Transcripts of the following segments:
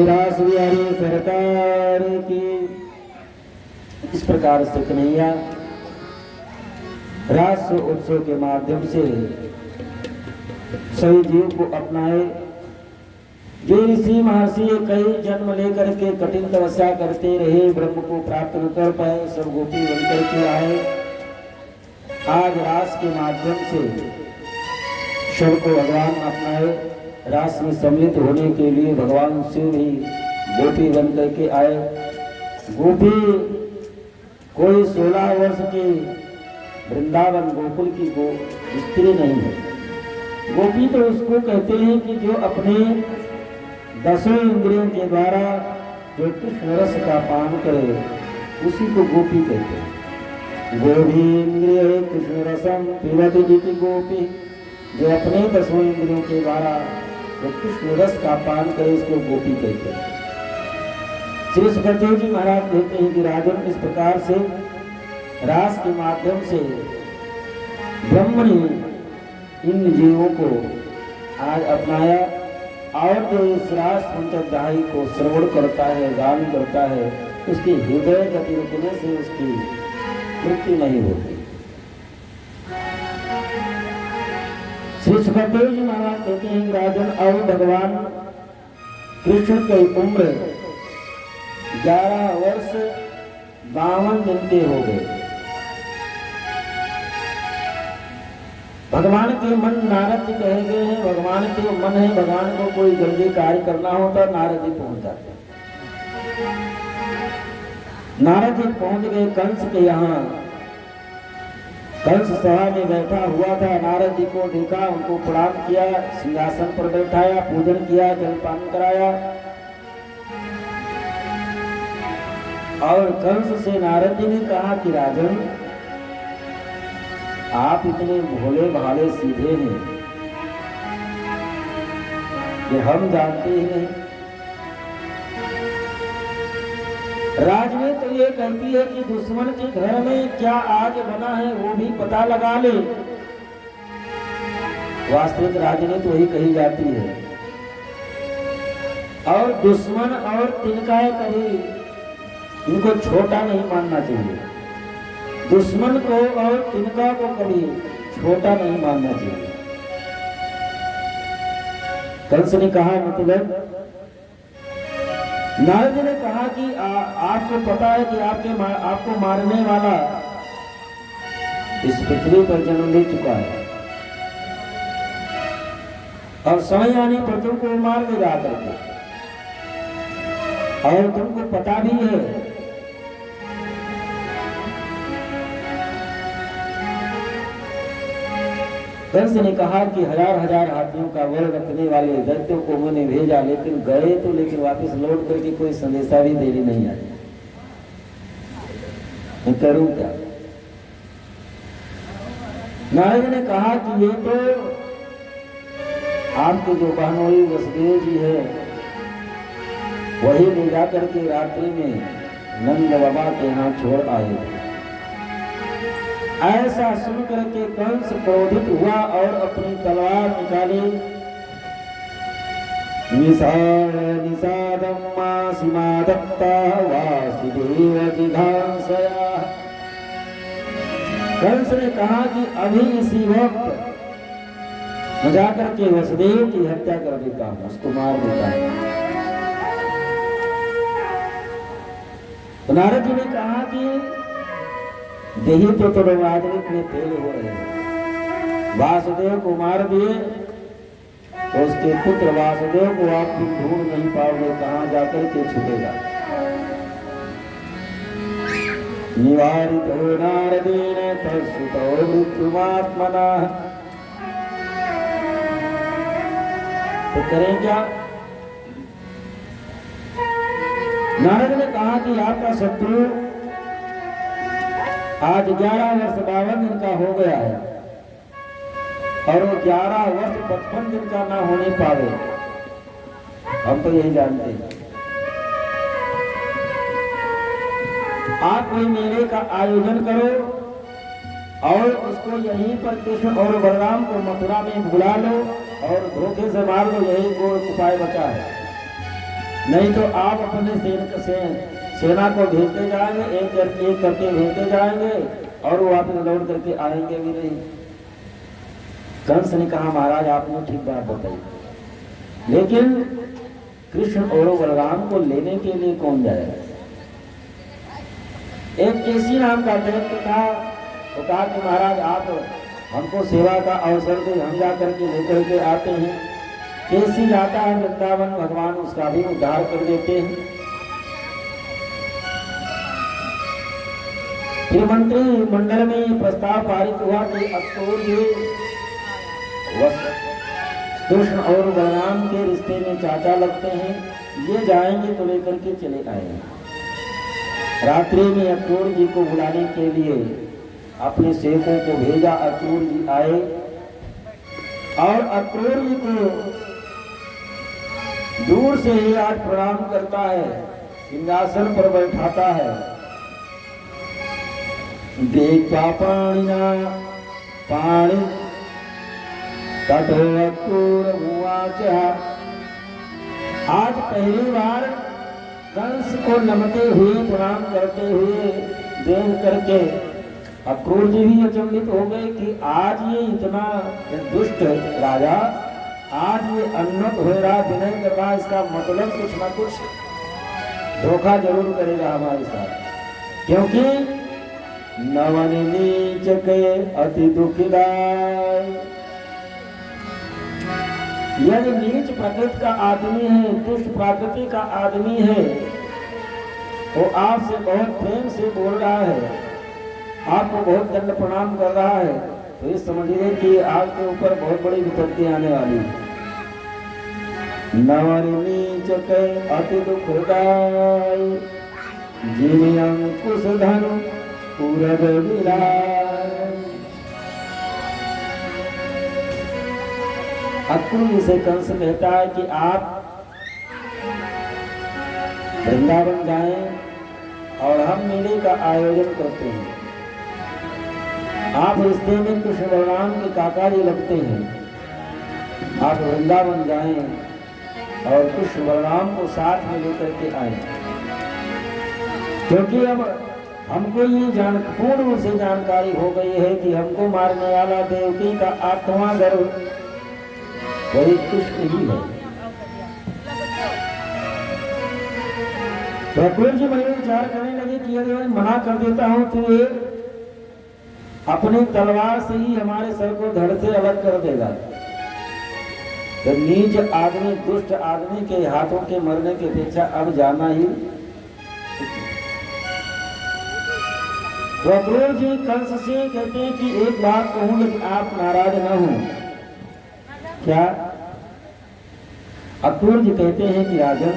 रास बिहारी सरकार की। इस प्रकार से कन्हैया रास उत्सव के माध्यम से सभी जीव को अपनाए। जो ऋषि महर्षि कई जन्म लेकर के कठिन तपस्या करते रहे, ब्रह्म को प्राप्त न कर पाए, सब गोपी बनकर के आए। आज रास के माध्यम से सबको भगवान अपनाए। रास में सम्मिलित होने के लिए भगवान शिव भी गोपी बन करके आए। गोपी कोई 16 वर्ष की वृंदावन गोकुल की स्त्री नहीं है। गोपी तो उसको कहते हैं कि जो अपने 10 इंद्रियों के द्वारा जो कृष्ण रस का पान करे, उसी को गोपी कहते हैं। गोभी इंद्रिय कृष्ण रसम पीवति जीति गोपी, जो अपने 10 इंद्रियों के द्वारा जो कृष्ण रस का पान करे, इसको गोपी कहते हैं। श्री सुखदेव जी महाराज कहते हैं कि राजन, इस प्रकार से रास के माध्यम से ब्रह्म ने इन जीवों को आज अपनाया। और जो इस रास पंचध्यायी को श्रवण करता है, गान करता है, उसके हृदय गति रुकने से उसकी मृत्यु नहीं होती। श्री सुखदेव जी महाराज कहते हैं राजन, और भगवान कृष्ण की उम्र 11 वर्ष 52 दिन के हो गए। भगवान के मन नारद जी कहे गए हैं, भगवान के मन है, भगवान को कोई जल्दी कार्य करना होता नारद जी पहुंच जाते। नारद जी पहुंच गए कंस के यहाँ। कंस सभा में बैठा हुआ था। नारद जी को देखा, उनको प्रणाम किया, सिंहासन पर बैठाया, पूजन किया, जलपान कराया। और कंस से नारद जी ने कहा कि राजन, आप इतने भोले भाले सीधे हैं कि हम जानते ही नहीं। राजनीति तो ये कहती है कि दुश्मन के घर में क्या आज बना है वो भी पता लगा ले। वास्तविक राजनीति वही कही जाती है। और दुश्मन और तिनकाए कभी इनको छोटा नहीं मानना चाहिए। दुश्मन को और तिनका को कभी छोटा नहीं मानना चाहिए। कंस ने कहा, मतलब नारद ने कहा कि आपको पता है कि आपको मारने वाला इस पृथ्वी पर जन्म ले चुका है, और समय आने पर तुमको मार देगा करके, और तुमको पता भी है। कंस ने कहा कि 1000 हाथियों का बल रखने वाले दैत्यों को मैंने भेजा, लेकिन गए तो, लेकिन वापस लौट करके कोई संदेशा भी देने नहीं आया। मैं करूं क्या? नारद ने कहा कि ये तो आपके जो बहनोई वसुदेव जी है, वही ले जाकर के रात्रि में नंद बाबा के यहाँ छोड़ आए थे। ऐसा सुनकर के कंस क्रोधित हुआ और अपनी तलवार निकाली। निषादं मासिमा दत्ता वासुदेव जिघांसया। कंस ने कहा कि अभी इसी वक्त मैं जाकर के वसुदेव की हत्या कर देता हूं, उसको मार देता हूं। तो नारद जी ने कहा कि देही तो राजनीति में फेल हो रहे हैं। वासुदेव को मार दिए, तो उसके पुत्र वासुदेव को आप ढूंढ नहीं पाओगे, कहां जाकर के छुपेगा। निवारितो नारदेन तत्सुतो मृत्युमात्मना। तो करें क्या? नारद ने कहा कि आपका शत्रु आज 11 वर्ष 52 दिन का हो गया है और वो 11 वर्ष 55 दिन का ना होने पावे, हम तो यही जानते हैं। आप कोई मेले का आयोजन करो और उसको यहीं पर कृष्ण और बलराम को मथुरा में बुला लो और धोखे से मार लो, यही वो उपाय बचा है। नहीं तो आप अपने सेना को भेजते जाएंगे, एक करके भेजते जाएंगे और वो वापस लौट करके आएंगे भी नहीं। कंस ने कहा महाराज आपने ठीक बात बताई, लेकिन कृष्ण और बलराम को लेने के लिए कौन जाएगा? एक केसी नाम का दैत्य था, तो कहा कि महाराज आप हमको सेवा का अवसर दे, हम जा करके लेकर के आते हैं। केसी जाता है वृंदावन, भगवान उसका भी उद्धार कर देते हैं। फिर मंत्री मंडल में प्रस्ताव पारित हुआ कि अब तो ये कृष्ण और बलराम के रिश्ते में चाचा लगते हैं, ये जाएंगे तो लेकर के चले आएंगे। रात्रि में अक्रूर जी को बुलाने के लिए अपने सेवकों को भेजा। अक्रूर जी आए और अक्रूर जी को दूर से ही आज प्रणाम करता है, सिंहासन पर बैठाता है। देखा पाणिना पाणि तटो अक्रूर उवाच। आज पहली बार कंस को नमते हुए प्रणाम करते हुए देख करके अक्रूर जी भी अचंभित हो गए कि आज ये इतना दुष्ट राजा, आज ये उन्नत हो रहा, विनय कर रहा, इसका मतलब कुछ ना कुछ धोखा जरूर करेगा हमारे साथ। क्योंकि नवन नीच के अति दुखदाय, यदि नीच प्रकृति का आदमी है, दुष्ट प्रकृति का आदमी है, वो आपसे बहुत प्रेम से बोल रहा है, आपको बहुत दंड प्रणाम कर रहा है, तो ये समझिए कि आपके ऊपर बहुत बड़ी विपत्ति आने वाली है। नवन नीच के अति दुखदाय, जिन अंकुश धन पूरब विराज। अक्रूर से कंस कहता है कि आप वृंदावन जाएं और हम मेले का आयोजन करते हैं। आप रिश्ते में कृष्ण बलराम के काका जी लगते हैं, आप वृंदावन जाएं और कृष्ण बलराम को साथ में लेकर के आए। क्योंकि अब हमको ये पूर्ण रूप से जानकारी हो गई है कि हमको मारने वाला देवकी का 8वां गर्भ वही कृष्ण ही है। तो अक्रूर जी मन में विचार करने लगे कि यदि मैं मना कर देता हूं तो ये अपनी तलवार से ही हमारे सर को धड़ से अलग कर देगा। तो नीच आदमी, दुष्ट आदमी के हाथों के मरने की अपेक्षा अब जाना ही। तो अक्रूर जी कंस से कहते हैं कि एक बात कहूं लेकिन आप नाराज न हो। क्या? अक्रूर जी कहते हैं कि राजन,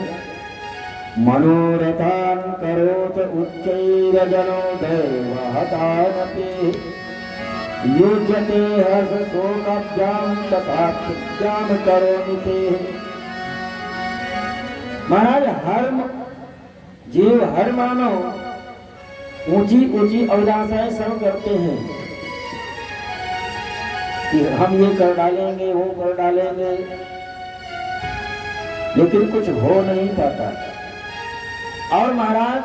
मनोरथान करोत उच्चैर्जनो दैवहतानपि युज्यते हर्ष शोकाभ्याम तथा प्रज्ञान करोमि ते। महाराज, हर जीव, हर मानव ऊंची ऊंची अभिलाषाएं सब करते हैं कि हम ये कर डालेंगे, वो कर डालेंगे, लेकिन कुछ हो नहीं पाता। और महाराज,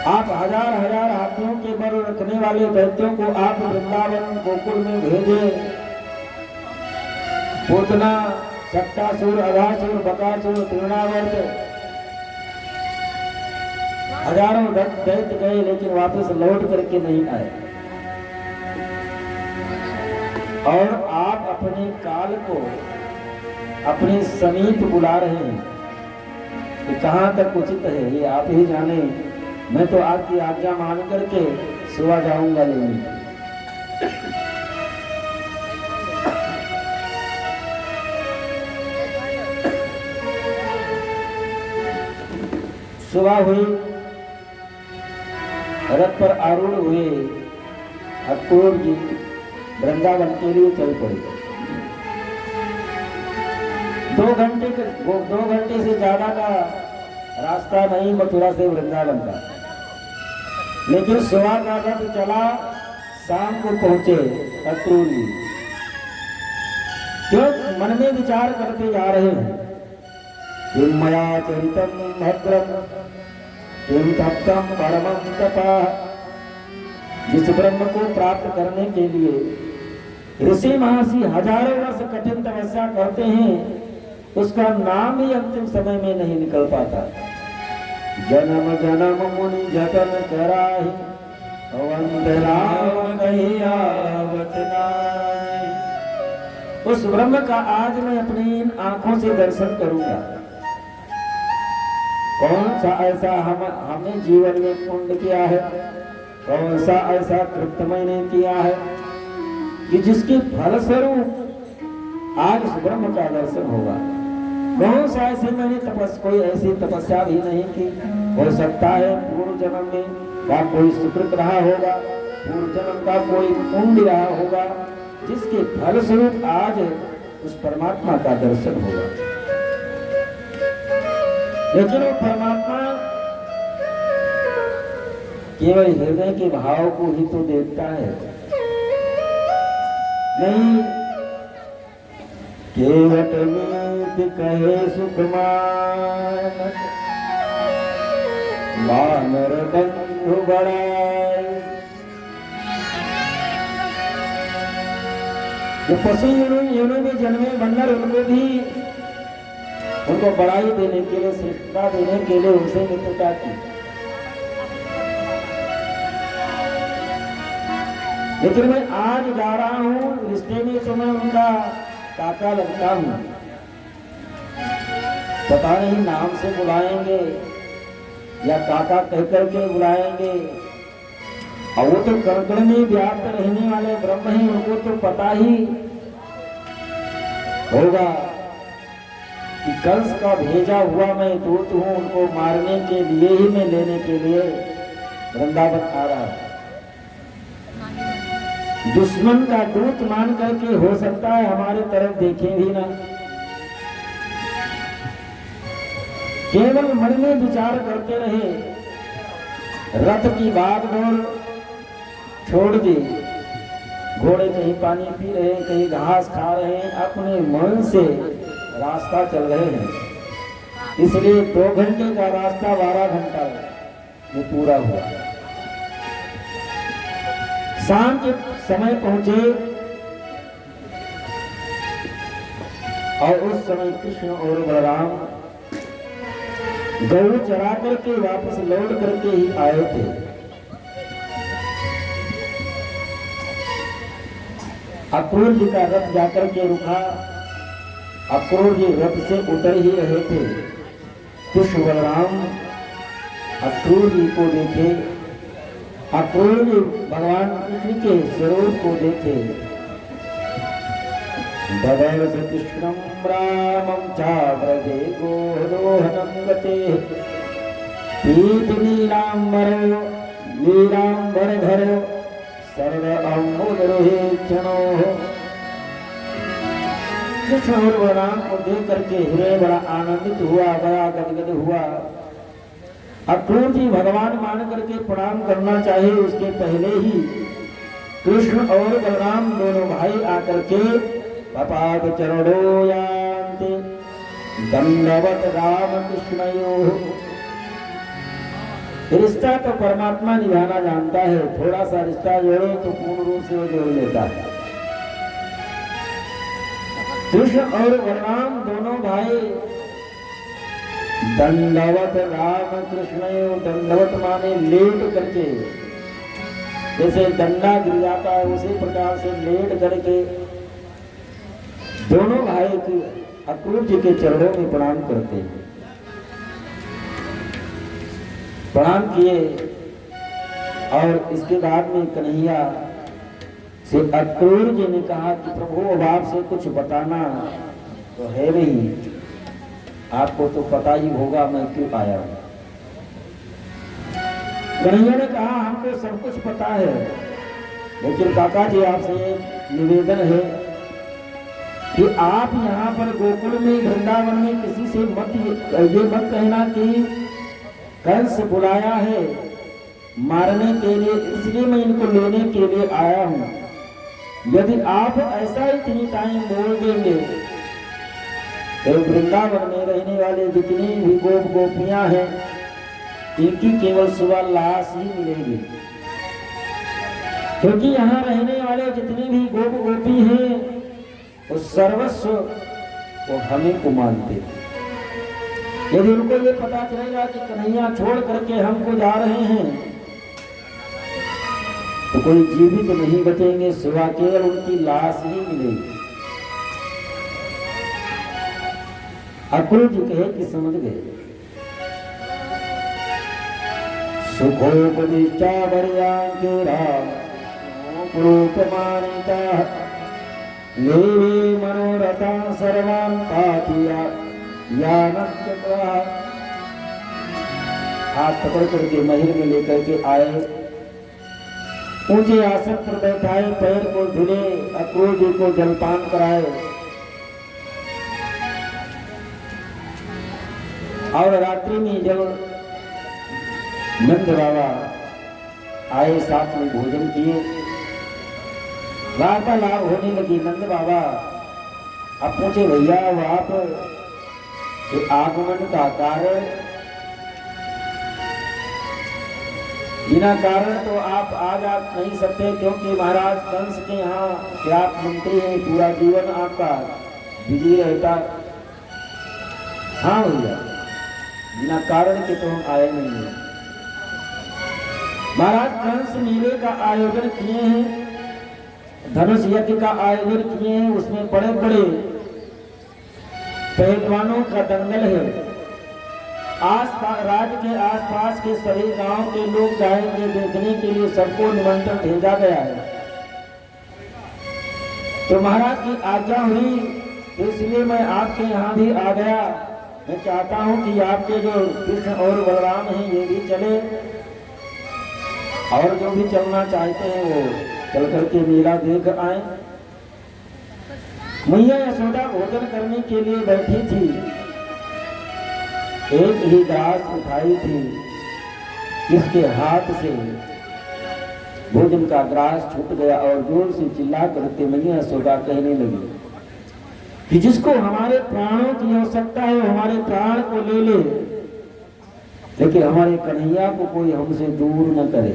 आप हजार हजार हाथियों के बल रखने वाले दैत्यों को आप वृंदावन गोकुल में भेजे। पूतना, सट्टासुर, अघासुर, बकासुर, तृणावर्त, हजारों दैत्य गए लेकिन वापस लौट करके नहीं आए। और आप अपने काल को अपने समीप बुला रहे हैं कि कहाँ तक उचित है ये आप ही जाने। मैं तो आपकी आज्ञा मान करके सुबह जाऊंगा लेने। सुबह हुई, रथ पर आरूढ़ हुए अक्रूर जी वृंदावन के लिए चल पड़े। 2 घंटे से ज्यादा का रास्ता नहीं मथुरा से वृंदावन का, लेकिन सुबह का रथ चला, शाम को पहुंचे अक्रूर जी। क्यों मन में विचार करते जा रहे हैं, किं मया चरितं भद्रं किं तप्तं परमं तपः। जिस ब्रह्म को प्राप्त करने के लिए ऋषि महर्षि हजारों वर्ष कठिन तपस्या करते हैं, उसका नाम ही अंतिम समय में नहीं निकल पाता। जन्म जन्म मुनि जतन कराहि, वंदे राम कहियावत नाहि। उस ब्रह्म का आज मैं अपनी इन आंखों से दर्शन करूंगा। कौन सा ऐसा हमने जीवन में पुण्य किया है, कौन सा ऐसा कृत्य मैंने किया है कि जिसके फलस्वरूप आज उस ब्रह्म का दर्शन होगा। कौन सा ऐसे मैंने कोई ऐसी तपस्या भी नहीं की। हो सकता है पूर्व जन्म में का कोई सुकृत रहा होगा, पूर्व जन्म का कोई पुण्य रहा होगा, जिसके फलस्वरूप आज उस परमात्मा का दर्शन होगा। लेकिन वो परमात्मा केवल हृदय के भाव को ही तो देखता है, नहीं केवट मीत कहे सुकुमार मानर बंधु बड़ाई। जो पशु योनि में जन्मे बंदर, उनको भी उनको बड़ाई देने के लिए, श्रेष्ठता देने के लिए उनसे मित्रता की। लेकिन मैं आज जा रहा हूं रिश्ते में, तो मैं उनका काका लगता हूं। पता नहीं नाम से बुलाएंगे या काका कहकर के बुलाएंगे। और वो तो कण में व्याप्त रहने वाले ब्रह्म हैं, उनको तो पता ही होगा कि कंस का भेजा हुआ मैं दूत हूं, उनको मारने के लिए ही मैं लेने के लिए वृंदावन आ रहा हूं। दुश्मन का दूत मान करके हो सकता है हमारे तरफ देखे भी ना, केवल मन में विचार करते रहे। रथ की भागदौड़ छोड़ दी, घोड़े कहीं पानी पी रहे हैं, कहीं घास खा रहे हैं, अपने मन से रास्ता चल रहे हैं। इसलिए 2 घंटे का रास्ता 12 घंटा में पूरा हुआ। शाम के समय पहुंचे और उस समय कृष्ण और बलराम गौ चरा करके वापस लौट करके ही आए थे। अक्रूर जी का रथ जाकर के रुका। अक्रूर जी रथ से उतर ही रहे थे। कृष्ण बलराम अक्रूर जी को देखे, अक्रूर जी भगवान कृष्ण के स्वरूप को देखे। ददर्श कृष्णं रामं चाव्रजे गोरोहनं गते पीतनीलाम्बरो नीलाम्बरधरो सर्व अम्बुदरोहिक्षणो। कृष्ण और बलराम को देख करके हृदय बड़ा आनंदित हुआ, बड़ा गदगद हुआ। अक्रूर जी भगवान मान करके प्रणाम करना चाहिए, उसके पहले ही कृष्ण और बलराम दोनों भाई आकर के पपाद चरणों यान्ति दंडवत राम कृष्णयोः। रिश्ता तो परमात्मा निभाना जानता है, थोड़ा सा रिश्ता जोड़ो तो पूर्ण रूप से वो जोड़ लेता है। कृष्ण और बलराम दोनों भाई दंडवत राम कृष्णयोः। दंडवत माने लेट करके, जैसे डंडा गिर जाता है उसी प्रकार से लेट करके दोनों भाई की अक्रूर जी के चरणों में प्रणाम करते हैं। प्रणाम किए और इसके बाद में कन्हैया से अक्रूर जी ने कहा कि प्रभु अब आपसे कुछ बताना तो है नहीं, आपको तो पता ही होगा मैं क्यों आया हूं। कन्हैया ने कहा हमको सब कुछ पता है, लेकिन काका जी आपसे निवेदन है कि आप यहाँ पर गोकुल में वृंदावन में किसी से ये मत कहना कि कंस बुलाया है मारने के लिए, इसलिए मैं इनको लेने के लिए आया हूँ। यदि आप ऐसा इतनी टाइम बोल देंगे तो वृंदावन में रहने वाले जितनी भी गोप गोपियां हैं इनकी केवल सुबह लाश ही मिलेगी, क्योंकि यहाँ रहने वाले जितने भी गोप गोपी हैं वो सर्वस्व वो हमें को मानते हैं। यदि उनको ये पता चलेगा कि कन्हैया छोड़ करके हमको जा रहे हैं तो कोई जीवित नहीं बचेंगे, सिवा केवल उनकी लाश ही मिलेगी। अक्रूर जी कहे कि समझ गए। सुखोपदिष्टा वर्यांकेरा रूप मानिता लेवे मनोरथा सर्वान् पाथिया यानश्चक्रा। हाथ पकड़ करके महल में लेकर के आए, ऊंचे आसन पर बैठाए, पैर को धुले, अक्रूर जी को जलपान कराए और रात्रि में जब नंद बाबा आए साथ में भोजन किए, वार्तालाप होने लगी। नंद बाबा अब पूछे भैया वो आप आगमन का कारण, बिना कारण तो आप आ जा नहीं सकते, क्योंकि महाराज कंस के यहाँ के आप मंत्री हैं, पूरा जीवन आपका बिजी रहता। हाँ भैया, बिना कारण के तो हम आए नहीं हैं। महाराज कंस मेले का आयोजन किए हैं, धनुष यज्ञ का आयोजन किए हैं, उसमें बड़े बड़े पहलवानों का दंगल है। राज्य के आसपास के सभी गांव के लोग जाएंगे देखने के लिए, सबको निमंत्रण भेजा गया है। तो महाराज की आज्ञा हुई, इसलिए मैं आपके यहाँ भी आ गया। मैं चाहता हूँ कि आपके जो कृष्ण और बलराम हैं ये भी चले, और जो भी चलना चाहते हैं वो चल करके मेला देख आए। मैया यशोदा भोजन करने के लिए बैठी थी, एक ही ग्रास उठाई थी, इसके हाथ से भोजन का ग्रास छूट गया और जोर से चिल्ला करके मैया यशोदा कहने लगी कि जिसको हमारे प्राणों की आवश्यकता है वो हमारे प्राण को ले ले, लेकिन हमारे कन्हैया को कोई हमसे दूर न करे,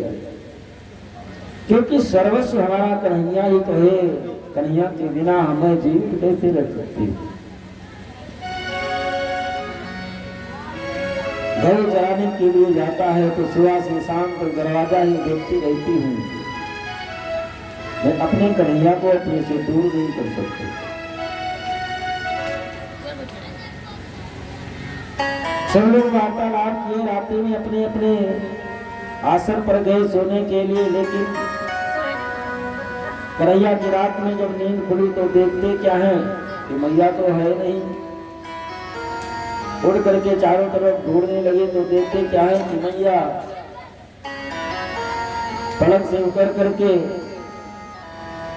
क्योंकि सर्वस्व हमारा कन्हैया ही तो है। कन्हैया के बिना हमें जीवित कैसे रख सकती। घर चराने के लिए जाता है तो सुबह से शाम तक दरवाजा ही देखती रहती हूँ, मैं अपने कन्हैया को अपने से दूर नहीं कर सकती। सब लोग वार्तालाप किए, रात्रि में अपने अपने आसन पर गए सोने के लिए, लेकिन कन्हैया की रात में जब नींद खुली तो देखते क्या है कि मैया तो है नहीं। उड़ करके चारों तरफ ढूंढने लगे तो देखते क्या है कि मैया पलंग से उतर करके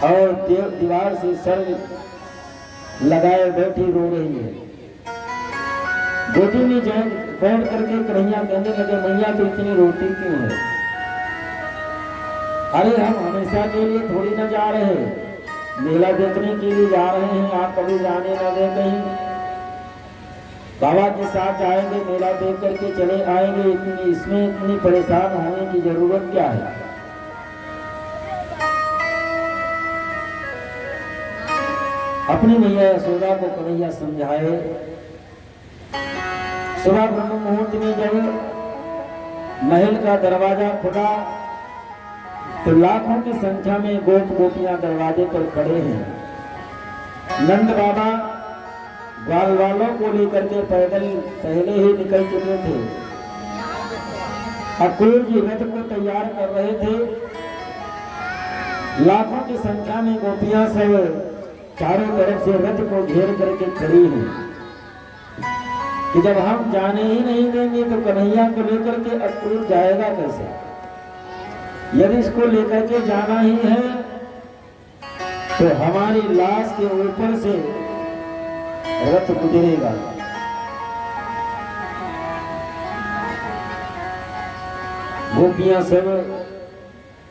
और दीवार से सर लगाए बैठी रो रही है। गोदी में बैठ करके कन्हैया कहने लगे मैया तो इतनी रोती क्यों है? अरे हम हमेशा के लिए थोड़ी न जा रहे, मेला देखने के लिए जा रहे हैं, आप कभी जाने न दे कहीं। बाबा के साथ जाएंगे, मेला देख करके चले आएंगे, इसमें इतनी परेशान होने की जरूरत क्या है? अपनी मैया यशोदा को कन्हैया समझाए। सुबह ब्रह्म मुहूर्त में जब महल का दरवाजा खुला तो लाखों की संख्या में गोप गोपियां दरवाजे पर खड़े हैं। नंद बाबा ग्वाल वालों को लेकर के पैदल पहले ही निकल चुके थे। अक्रूर जी रथ को तैयार कर रहे थे। लाखों की संख्या में गोपियां सब चारों तरफ से रथ को घेर करके खड़ी हैं कि जब हम जाने ही नहीं देंगे तो कन्हैया को लेकर के अक्रूर जाएगा कैसे। यदि इसको लेकर के जाना ही है तो हमारी लाश के ऊपर से रथ गुजरेगा। गोपियां सब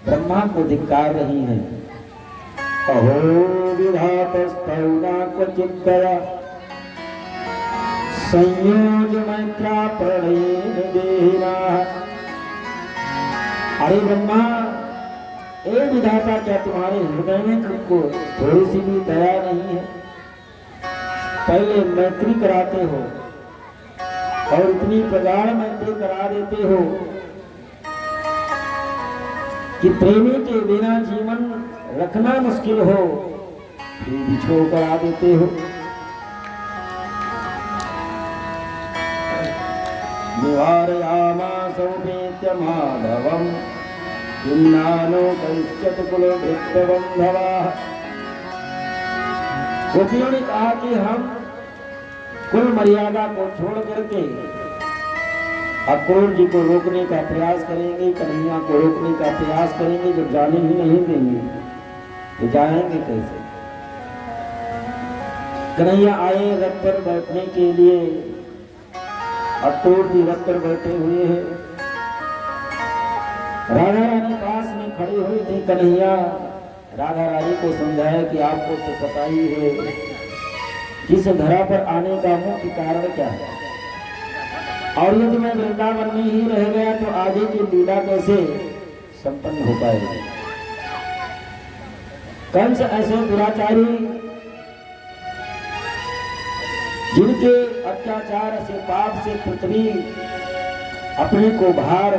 ब्रह्मा को धिक्कार रही हैं। अहो विधातस्तौ न क्वचित् दया संयोज मैत्रा प्रणयेन देहिना। अरे ब्रह्मा, ए विधाता, क्या तुम्हारे हृदय में तुमको थोड़ी सी भी दया नहीं है? पहले मैत्री कराते हो और इतनी प्रगाढ़ मैत्री करा देते हो कि प्रेमी के बिना जीवन रखना मुश्किल हो, फिर बिछोड़ कर आ देते हो। निवारयामासोपेत्य माधवम् किन्नानो कैश्चित् कुलभृत्यबन्धवः। गोपियों ने कहा कि हम कुल मर्यादा को छोड़ करके अक्रूर जी को रोकने का प्रयास करेंगे, कन्हैया को रोकने का प्रयास करेंगे। जब जाने ही नहीं देंगे तो जाएंगे कैसे? कन्हैया आए रथ पर बैठने के लिए। अक्रूर जी रथ पर बैठे हुए हैं। राधा रानी पास में खड़ी हुई थी। कन्हैया राधा रानी को समझाया कि आपको तो पता ही है कि इस धरा पर आने का मुख्य कारण क्या है, और यदि मैं वृंदावन में ही रह गया तो आगे की लीला कैसे संपन्न हो पाएगी। कंस ऐसे दुराचारी जिनके अत्याचार से, पाप से पृथ्वी अपने को भार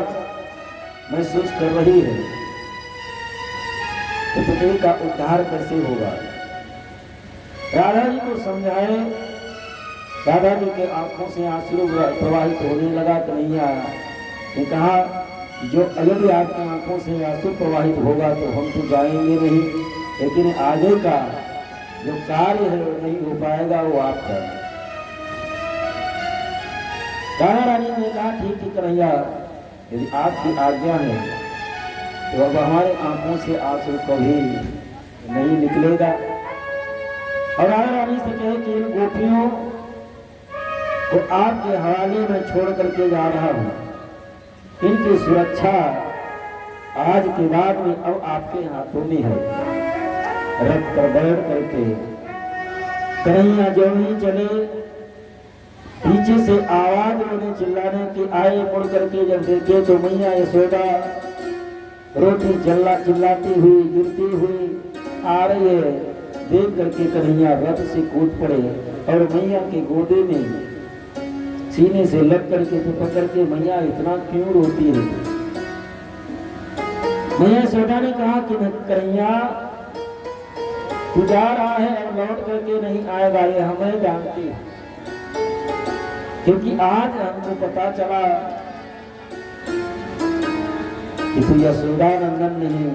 महसूस कर रही है, तो पृथ्वी का उद्धार कैसे होगा। राधा जी को समझाए। राधा जी के आंखों से आंसू प्रवाहित होने लगा। कन्हैया ने कहा, जो यदि आपकी आंखों से आंसू प्रवाहित होगा तो हम तो जाएंगे नहीं, लेकिन आगे का जो कार्य है वो नहीं हो पाएगा, वो आपका। राधा रानी ने कहा, ठीक है कन्हैया, यदि आपकी आज्ञा है तो अब हमारे आंखों से आंसू कभी नहीं निकलेगा। और राधा रानी से कहे कि इन गोपियों को आपके हवाले में छोड़ करके जा रहा हूं। इनकी सुरक्षा आज के बाद में अब आपके हाथों में है। रथ पर बैठ करके कन्हैया जो ही चले, पीछे से आवाज उन्हें चिल्लाने की आए। मुड़ करके जब देखे तो मैया यशोदा रोटी चिल्लाती हुई, गिरती हुई आ रही है। देख करके कन्हैया रथ से कूद पड़े और मैया के गोदे में सीने से लग करके पकड़ के, मैया इतना क्यों रोती है? मैया यशोदा ने कहा कि कन्हैया तू जा रहा है और लौट करके नहीं आएगा, ये हमें जानती है, क्योंकि आज हमको पता चला कि तू यशोदा नंदन नहीं,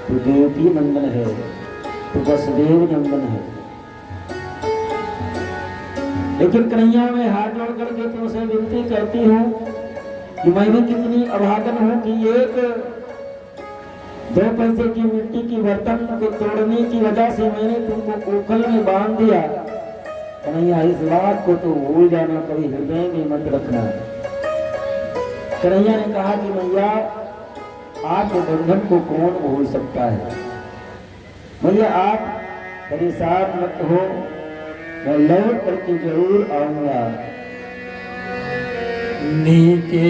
तू देवकी नंदन है, तू वसुदेव नंदन है। लेकिन कन्हैया मैं हाथ जोड़ करके तुमसे विनती करती हूँ कि मैं भी कितनी अभागन हूँ कि एक 2 पैसे की मिट्टी की बर्तन को तोड़ने की वजह से मैंने तुमको कोखल में बांध दिया। कन्हैया इस बात को तो भूल जाना, कभी हृदय में मत रखना। कन्हैया ने कहा कि मैया आपके बंधन को कौन भूल सकता है। मैया आप परेशान मत हो, मैं लौट करके जरूर आऊंगा। नीके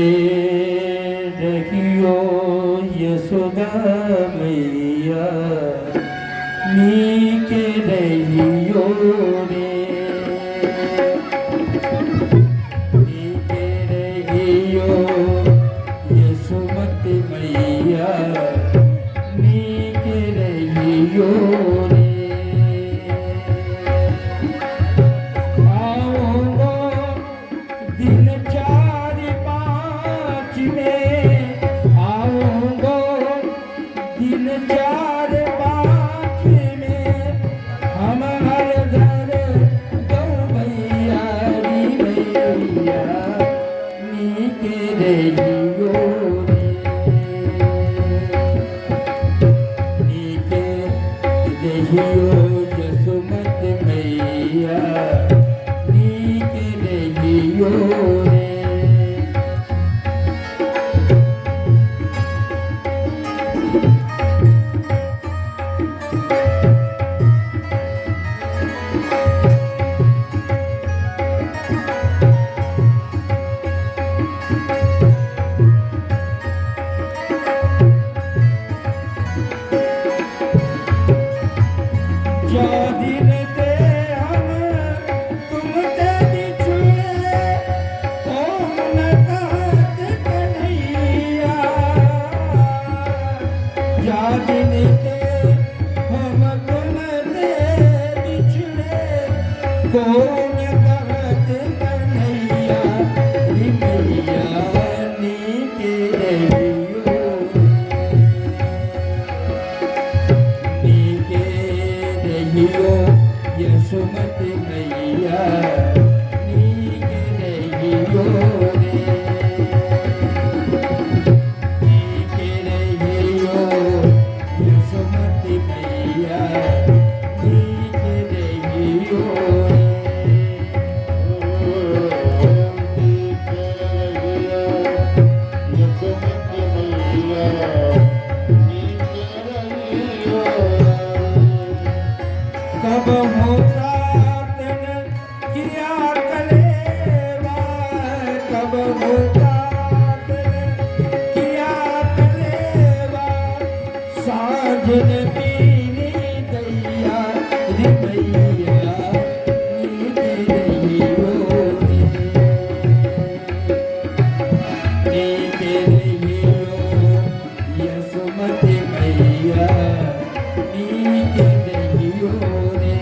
रहियो यशोदा मैया, नीके रहियो रे, नीके रहियो यशोमती मैया, नीके रहियो रे। रहियो रे नीके रहियो यसुमत मैया नीके रहियो रे यसुमति मैया नीके रहियो रे नीके रहियो यसुमति मैया नीके रहियो कब हो प्रार्थन किया कलेवा कब हो प्रार्थन किया कलेवा साजन पीनी दैया रे मैया नीके रहियो रे नीके रहियो यसुमति मैया नीके रहियो रे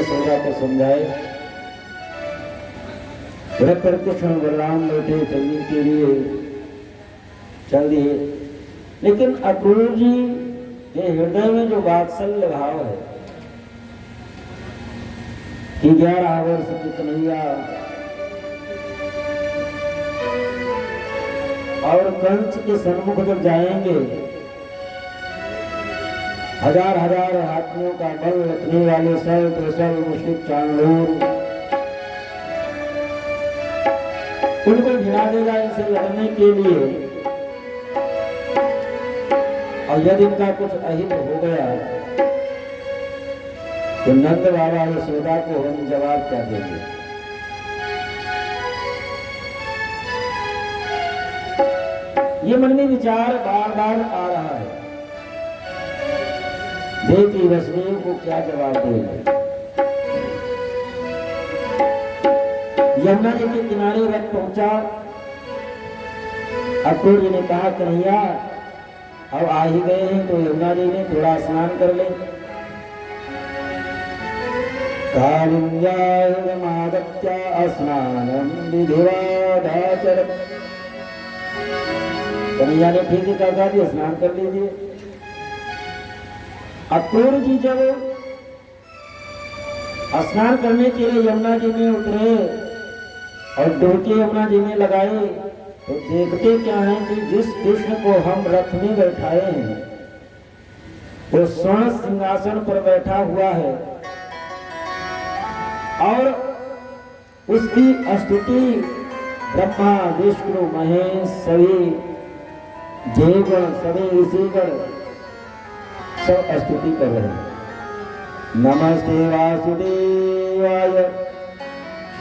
सौदा को समझाए क्षण बलराम बैठे चलने के लिए चल दिए, लेकिन अक्रूर जी के हृदय में जो वात्सल्य भाव है कि 11 वर्ष की कन्हैया और कंस के सन्मुख जब जाएंगे, हजार हजार हाथियों का बल रखने वाले सब मुश्किल चांदूर उनको गिरा देगा इनसे लड़ने के लिए। और यदि इनका कुछ अहित हो गया तो नंद बाबा यशोदा को हम जवाब क्या देंगे। ये मन में विचार बार बार आ रहा है, देवी वसुदेव को क्या जवाब देंगे। यमुना जी के किनारे रथ पहुंचा। अक्रूर जी ने कहा कन्हैया अब आ ही गए हैं तो यमुना जी ने थोड़ा स्नान कर ले। कालिंद्यायमादत्या स्नानम विधिवादाचरत्। कन्हैया ने ठीक ही कहा कि स्नान कर लीजिए। अक्रूर जी जब स्नान करने के लिए यमुना जी में उतरे और डुबकी यमुना जी में लगाए तो देखते क्या है कि जिस कृष्ण को हम रथ में बैठाए हैं वो स्वर्ण सिंहासन पर बैठा हुआ है और उसकी स्तुति ब्रह्मा विष्णु महेश सभी देवगण सभी ऋषिगण सब स्तुति कर रहे हैं। नमस्ते वासुदेवाय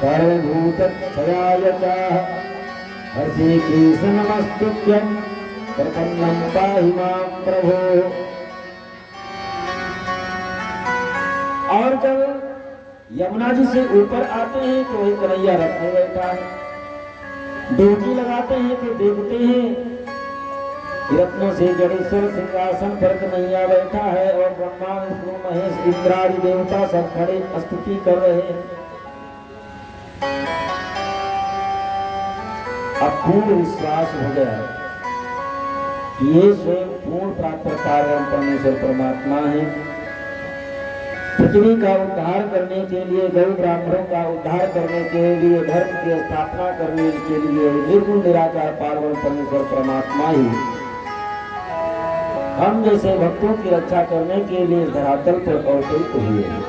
सर्वभूतक्षयाय च हर्षे कृष्णमस्तुभ्यं प्रपन्नं पाहि मां प्रभो। और जब यमुना जी से ऊपर आते हैं तो वही कन्हैया रथ में बैठा है। डुबकी लगाते हैं तो देखते हैं रत्नों से जड़ेश्वर सिंहासन पर कन्हैया बैठा है और ब्रह्मा विष्णु महेश इंद्रादि देवता सब खड़े स्तुति कर रहे हैं। अब पूर्ण विश्वास हो गया कि ये स्वयं पूर्ण प्राप्त परमेश्वर परमात्मा है। पृथ्वी का उद्धार करने के लिए, गौ ब्राह्मणों का उद्धार करने के लिए, धर्म की स्थापना करने के लिए निर्गुण निराकार पार्वण परमेश्वर परमात्मा ही हम जैसे भक्तों की रक्षा करने के लिए धरातल पर अवतरित हुए हैं।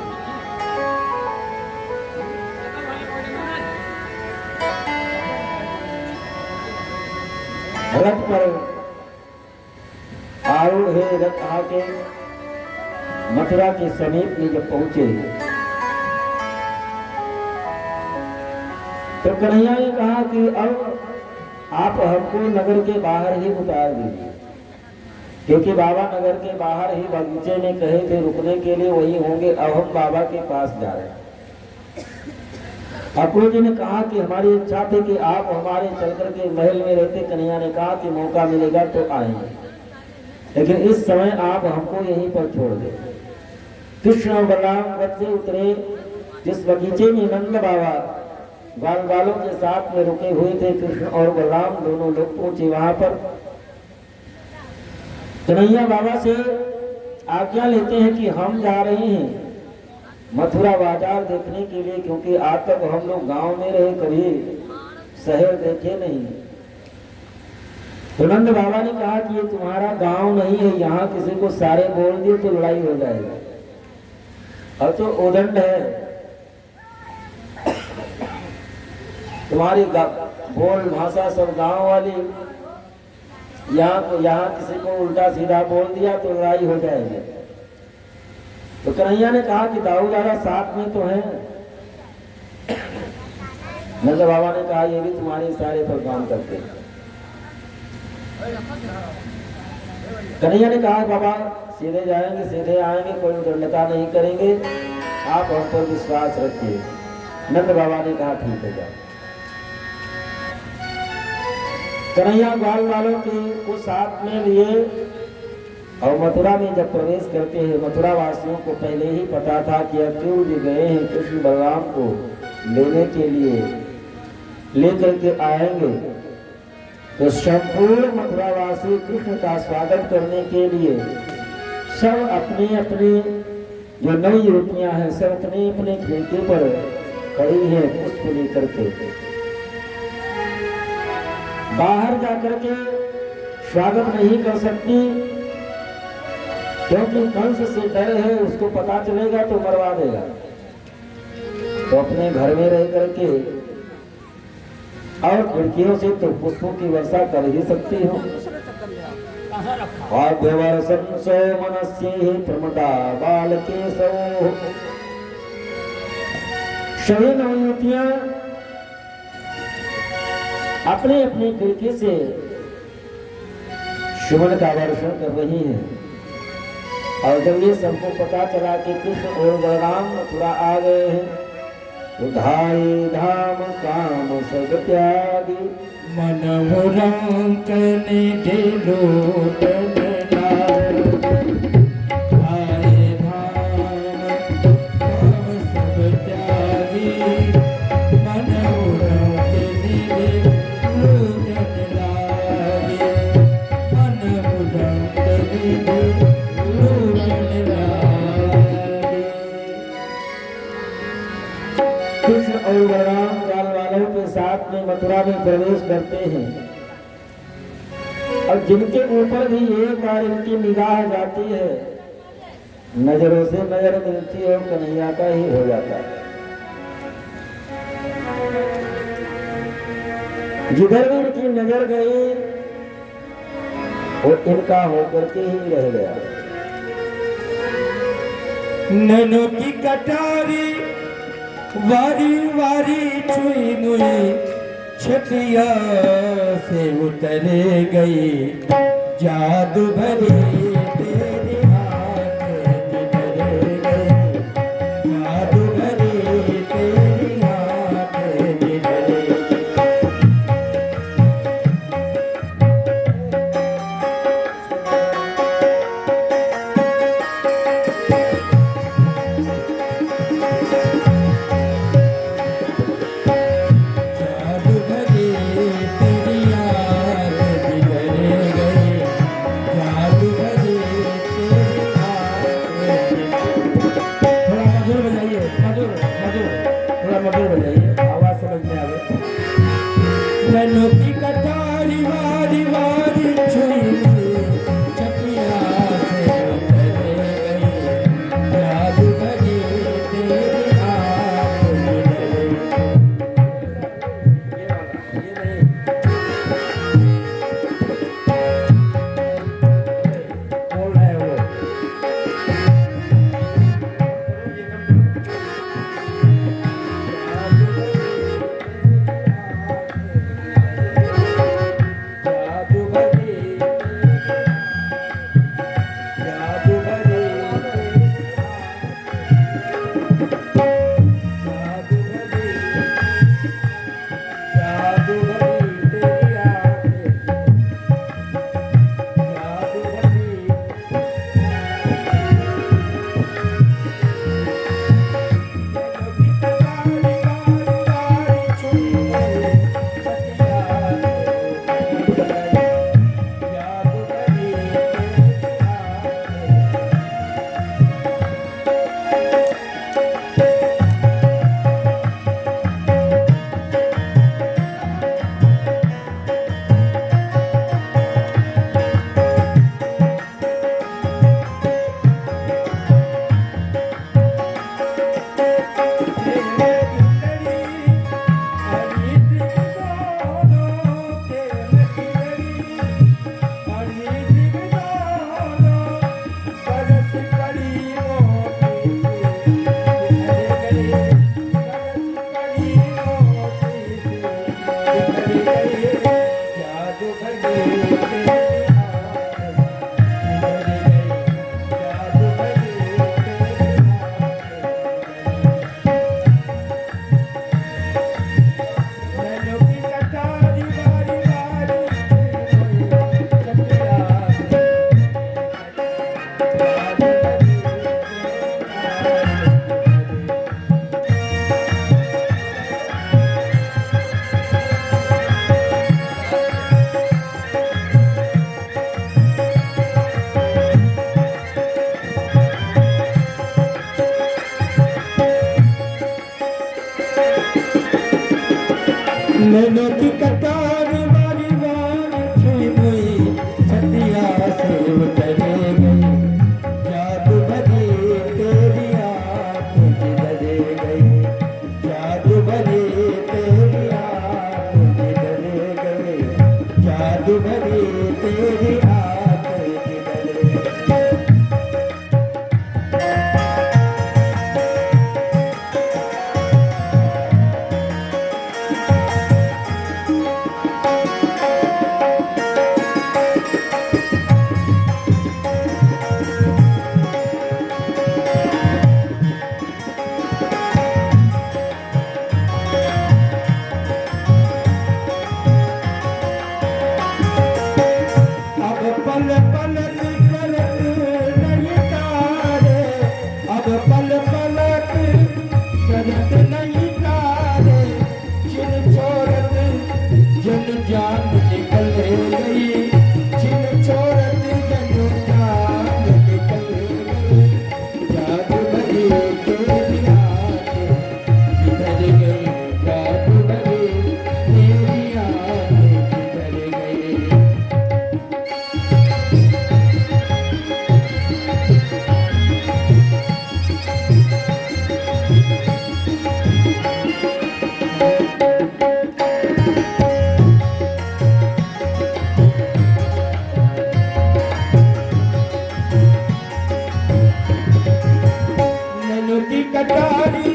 रथ पर आरूढ़ है। रथ आके मथुरा के समीप में जब पहुंचे तो कन्हैया ने कहा कि अब आप हमको नगर के बाहर ही उतार दीजिए, क्योंकि बाबा नगर के बाहर ही बगीचे में कहे थे रुकने के लिए, वही होंगे। अब हम बाबा के पास जा रहे हैं। अक्रूर जी ने कहा कि हमारी इच्छा थी कि आप हमारे चल करके महल में रहते। कन्हैया ने कहा कि मौका मिलेगा तो आएंगे, लेकिन इस समय आप हमको यहीं पर छोड़ दें। कृष्ण और बलराम रथ से उतरे। जिस बगीचे में नंद बाबा बाल बालों के साथ में रुके हुए थे, कृष्ण और बलराम दोनों लोग पहुंचे वहां पर। कन्हैया बाबा से आज्ञा लेते हैं कि हम जा रहे हैं मथुरा बाजार देखने के लिए, क्योंकि आज तक हम लोग गांव में रहे, कभी शहर देखे नहीं। तो नंद बाबा ने कहा कि ये तुम्हारा गांव नहीं है, यहाँ किसी को सारे बोल दिए तो लड़ाई हो जाएगा और तो उदंड है। तुम्हारी बोल भाषा सब गांव वाली, यहाँ किसी को उल्टा सीधा बोल दिया तो लड़ाई हो जाएगी। तो कन्हैया ने कहा कि दाऊ दादा साथ में तो है। नंद बाबा ने कहा ये भी तुम्हारे इशारे पर काम करते हैं। कन्हैया ने कहा बाबा सीधे जाएंगे सीधे आएंगे, कोई उदंडता नहीं करेंगे, आप हम पर विश्वास रखिए। नंद बाबा ने कहा ठीक है जाओ। कन्हैया ग्वाल वालों को साथ में लिए और मथुरा में जब प्रवेश करते हैं, मथुरा वासियों को पहले ही पता था कि अक्रूर जी गए हैं कृष्ण बलराम को लेने के लिए, लेकर के आएंगे। तो संपूर्ण मथुरावासी कृष्ण का स्वागत करने के लिए सब अपने अपने जो नई युवतियां हैं सब अपने अपने खिड़की पर खड़ी हैं पुष्प लेकर के। बाहर जाकर के स्वागत नहीं कर सकती, क्योंकि कंस से डर है, उसको पता चलेगा तो मरवा देगा। तो अपने घर में रह करके और खिड़कियों से तो पुष्पों की वर्षा कर ही सकती हो। मनस्य प्रमदा बाल के सभी नवयुवतियां अपने अपने खिड़की से सुमन का वर्षण कर रही हैं। और जब ये सबको पता चला कि कृष्ण और बलराम मथुरा आ गए हैं तो धाई धाम काम सब त्यागी मनमुरांकने दिलो तजलाल धाई धाम काम सब त्यागी मनमुरांकने दिलो तजलाल मनमुरांकने दिलो तजलाल। और बलराम जाल वालों के साथ में मथुरा में प्रवेश करते हैं और जिनके ऊपर भी एक बार इनकी निगाह जाती है, नजरों से नजर मिलती है, कन्हैया का ही हो जाता है। जिधर भी इनकी नजर गई वो इनका होकर के ही रह गया। नैनों की कटारी वारी वारी छुई मुई छतिया से उतरे गई, जादू भरी तेरी आँख जिधर गई, जादू भरी तेरी आँख जिधर गई। नैनों की कटारी वारी वारी छुई छतिया से उतरे गई, जादू भरी तेरी आँख जिधर बोल रहे हो। नैनों की कटारी वारी वारी छुई मुई छतिया से उतरे गई, जादू भरी तेरी आँख जिधर गई, जादू भरी तेरी आँख जिधर गई, जादू भरी तेरी आँख जिधर गई। नैनों की कटारी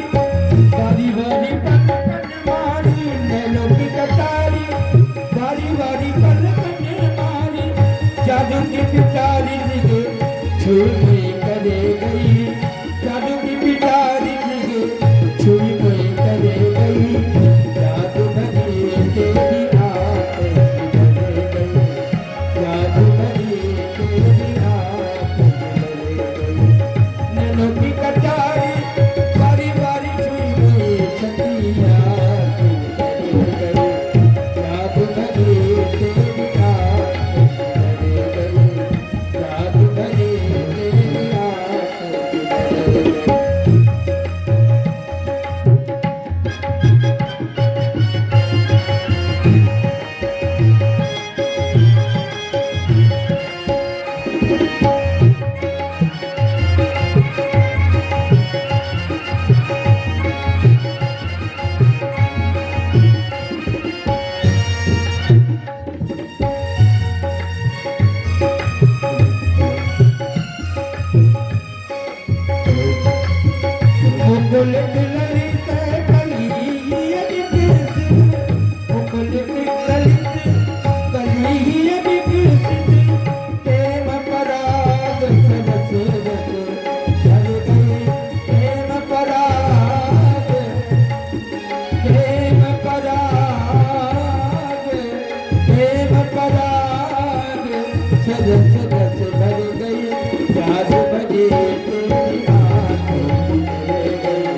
बारी बारी पल पल मारी, नैनों की कटारी बारी बारी पल पल मारी, जादू की पिटारी दिखे छुई करे गई, जादू की पिटारी दिखे छुई करे गई, जादू भरी तेरी आंख ढल गई, जादू भरी तेरी आंख ढल गई, नैनों की कटारी बारी बारी छुई छतिया ढल गई, जादू भरी तेरी आंख ढल गई, जादू भरी तेरी आंख ढल गई। मुकुल ललित कलियन विकसित, मुकुल ललित कलियन विकसित, प्रेम पराग सरस रस भर गई, प्रेम पराग प्रेम पराग प्रेम पराग सरस रस भर गई, जादू भरी तेरी आंख ढल गई,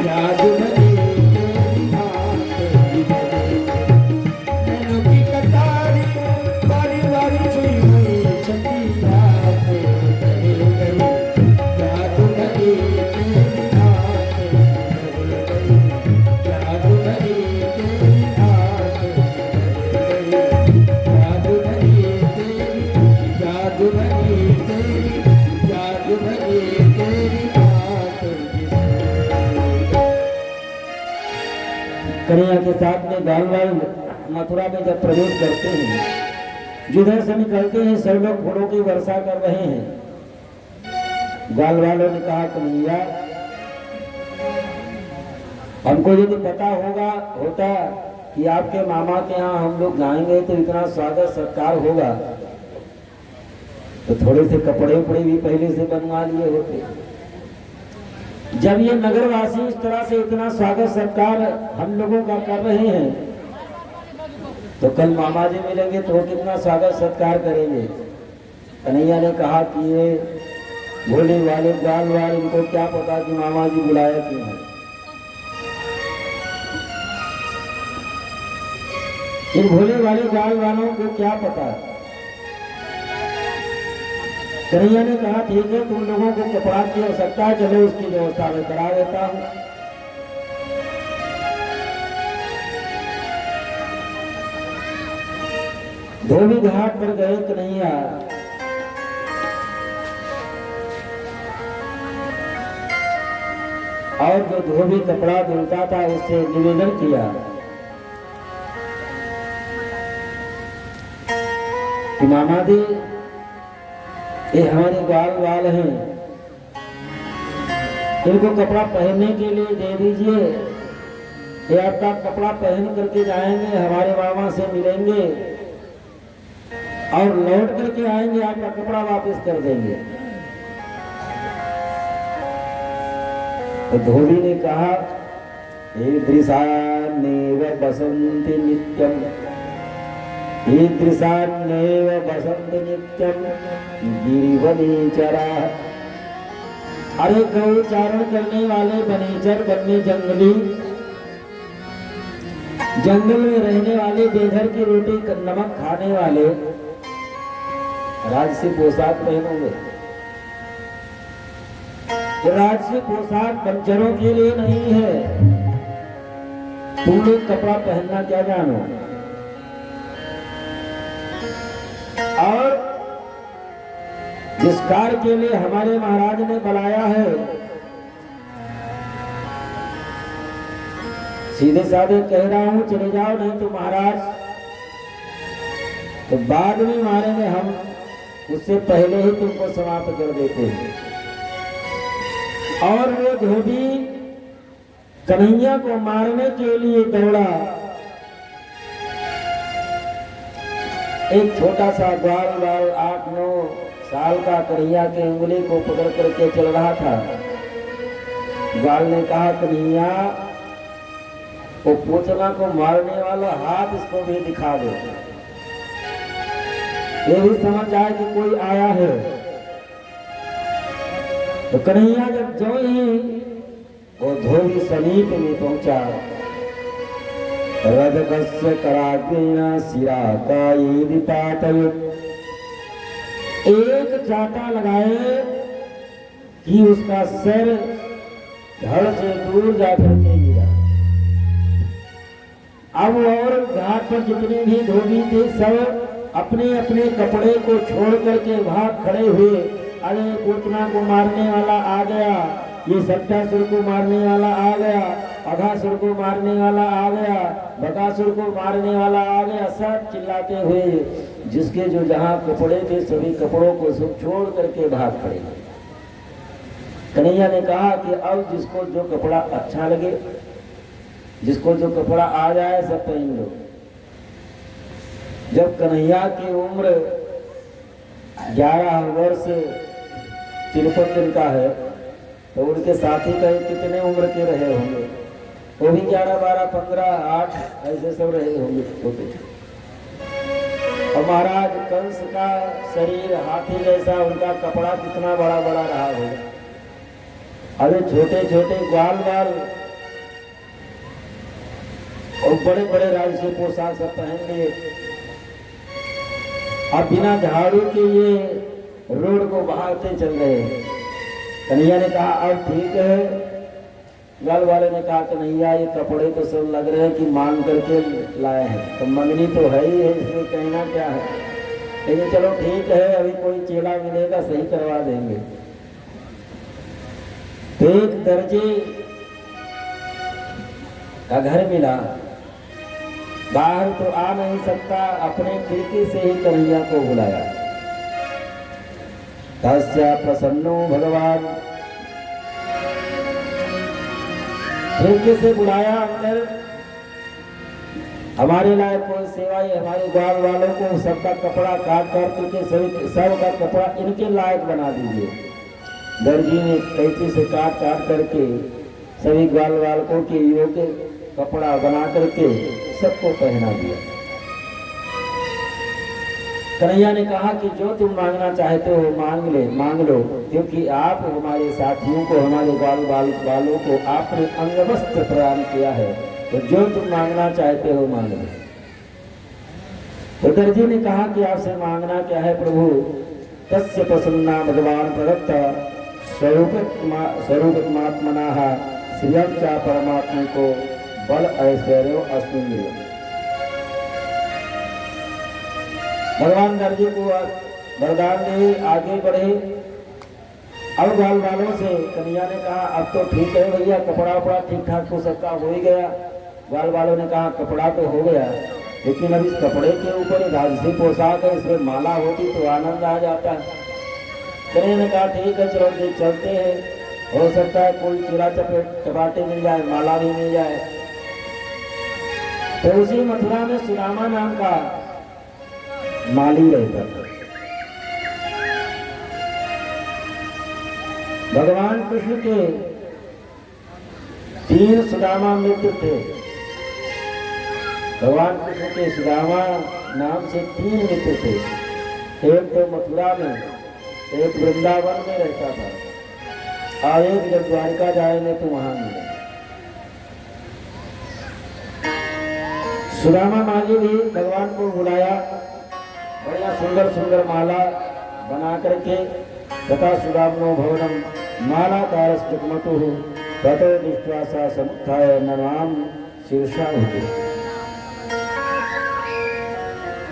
जादू भरी तेरी आंख ढल गई, नैनों की कटारी बारी बारी छुई हुई छतिया से ढल गई, जादू भरी तेरी आंख ढल गई, जादू भरी तेरी आंख ढल गई, जादू भरी तेरी जादू भरी तेरी जादू भरी तेरी आंख ढल गई। कन्हैया के साथ में गालवाल मथुरा में जब प्रवेश करते हैं, जिधर से निकलते हैं सब लोग फूलों की वर्षा कर रहे हैं। गाल वालों ने कहा कन्हैया, हमको यदि पता होता कि आपके मामा के यहाँ हम लोग जाएंगे तो इतना स्वागत सत्कार होगा, तो थोड़े से कपड़े उपड़े भी पहले से बनवा लिए होते। जब ये नगरवासी इस तरह से इतना स्वागत सत्कार हम लोगों का कर रहे हैं, तो कल मामा जी मिलेंगे तो वो कितना स्वागत सत्कार करेंगे। कन्हैया ने कहा कि ये भोले वाले गाल वाले, इनको क्या पता कि मामा जी बुलाया क्यों है। इन भोले वाले गाल वालों को क्या पता। कन्हैया ने कहा ठीक है, तुम लोगों को कपड़ा की आवश्यकता है, चलो उसकी व्यवस्था मैं करा देता हूँ। धोबी घाट पर गए कन्हैया, और जो धोबी कपड़ा धुलता था उससे निवेदन किया कि मामा जी, ये हमारे गाल वाल हैं, इनको कपड़ा पहनने के लिए दे दीजिए। ये आपका कपड़ा पहन करके जाएंगे, हमारे मामा से मिलेंगे और लौट करके आएंगे, आपका कपड़ा वापस कर देंगे। तो धोबी ने कहा, ईदृशान्नेव बसन्ति नित्यम्, ईदृशान्नेव बसन्ति नित्यम् गिरिवनेचराः। अरे गौ चारण करने वाले वनेचर बनने जंगली, जंगल में रहने वाले, बेघर की रोटी नमक खाने वाले राजसी पोशाक पहनोगे। राजसी पोशाक बंचरों के लिए नहीं है। तुम लोग कपड़ा पहनना क्या जानो। और जिस कार्य के लिए हमारे महाराज ने बुलाया है, सीधे साधे कह रहा हूं, चले जाओ, नहीं तो महाराज तो बाद में मारेंगे हम, उससे पहले ही तुमको समाप्त कर देते हैं। और वो धोबी कन्हैया को मारने के लिए दौड़ा। एक छोटा सा ग्वाल 8-9 साल का कन्हैया की उंगली को पकड़ करके चल रहा था। ग्वाल ने कहा, कन्हैया वो पूतना को मारने वाला हाथ इसको भी दिखा दो, ये भी समझ आए कि कोई आया है। तो कन्हैया जब जो ही वो धोबी समीप में पहुंचा, रजकस्य कराग्रेण सिरा कायेदि पातयत्, एक चाटा लगाए कि उसका सिर धड़ से दूर जाकर के गिरा। अब और घाट पर जितने भी धोबी थे सब अपने अपने कपड़े को छोड़ करके भाग खड़े हुए। अरे पूतना को मारने वाला आ गया, ये सट्टासुर को मारने वाला आ गया, अघासुर को मारने वाला आ गया, बकासुर को मारने वाला आ गया, सब चिल्लाते हुए जिसके जो जहां कपड़े थे सभी कपड़ों को सब छोड़ करके भाग खड़े। कन्हैया ने कहा कि अब जिसको जो कपड़ा अच्छा लगे, जिसको जो कपड़ा आ जाए सब पहन लो। जब कन्हैया की उम्र 11 वर्ष 53 दिन का है तो उनके साथी कहीं कितने उम्र के रहे होंगे? वो भी 11, 12, 15, 8 ऐसे सब रहे होंगे छोटे। और महाराज कंस का शरीर हाथी जैसा, उनका कपड़ा कितना बड़ा बड़ा रहा होगा। अरे छोटे छोटे ग्वाल बाल और बड़े बड़े राजसी पोशाक सब पहन लिए। अब बिना झाड़ू के ये रोड को बहाते चल रहे। कन्हैया ने कहा अब ठीक है। ग्वाल वाले ने कहा कन्हैया ये कपड़े तो सब लग रहे हैं कि मांग करके लाए हैं, तो मंगनी तो है ही है, इसमें कहना क्या है। लेकिन चलो ठीक है, अभी कोई चेला मिलेगा सही करवा देंगे। तो एक दर्जी का घर मिला, बाहर तो आ नहीं सकता, अपने खिड़की से ही कन्हैया को बुलाया। तस्या प्रसन्नो भगवान, खिड़की से बुलाया अंदर। हमारे लायक कोई सेवा है, हमारे ग्वाल वालों को सबका कपड़ा काट करके सबका कपड़ा इनके लायक बना दीजिए। दर्जी ने कैंची से काट करके सभी ग्वाल वालकों के योग्य कपड़ा बना करके सबको पहना दिया। कन्हैया ने कहा कि जो तुम मांगना चाहते हो मांग लो, क्योंकि आप हमारे साथियों को, हमारे ग्वाल वालों को आपने अंगवस्त्र प्रदान किया है, तो जो तुम मांगना चाहते हो मांग लो। तो दर्जी ने कहा कि आपसे मांगना क्या है प्रभु? तस्य प्रसन्ना भगवान प्रदत्ता स्वरूपमात्मनः श्रियं च परमात्मा को बल ऐश्वर्य अस्मिन्। भगवान दर्जी को वरदान दे आगे बढ़े। अब ग्वाल वालों से कन्हैया ने कहा अब तो ठीक है भैया, कपड़ा उपड़ा ठीक ठाक तो सबका हो ही गया। ग्वाल वालों ने कहा कपड़ा तो हो गया, लेकिन अब इस कपड़े के ऊपर राजसी पोशाक है, इसमें माला होती तो आनंद आ जाता। कन्हैया ने कहा ठीक है चलो चलते हैं, हो सकता है कोई चूड़ा चपाटे मिल जाए, माला भी मिल जाए। तो उसी मथुरा में सुदामा नाम का माली रहता था। भगवान कृष्ण के 3 सुदामा मित्र थे। भगवान कृष्ण के सुदामा नाम से 3 मित्र थे। एक तो मथुरा में, एक वृंदावन में रहता था, और एक जब द्वारिका जाएंगे तो वहां मिले। सुदामा माली भी भगवान को बुलाया, बढ़िया सुंदर सुंदर माला बना करके तथा सुदामनो भवनम माला कारस्तुकमतु ततो निश्वासा समुत्थाय नमाम शीर्षा होती।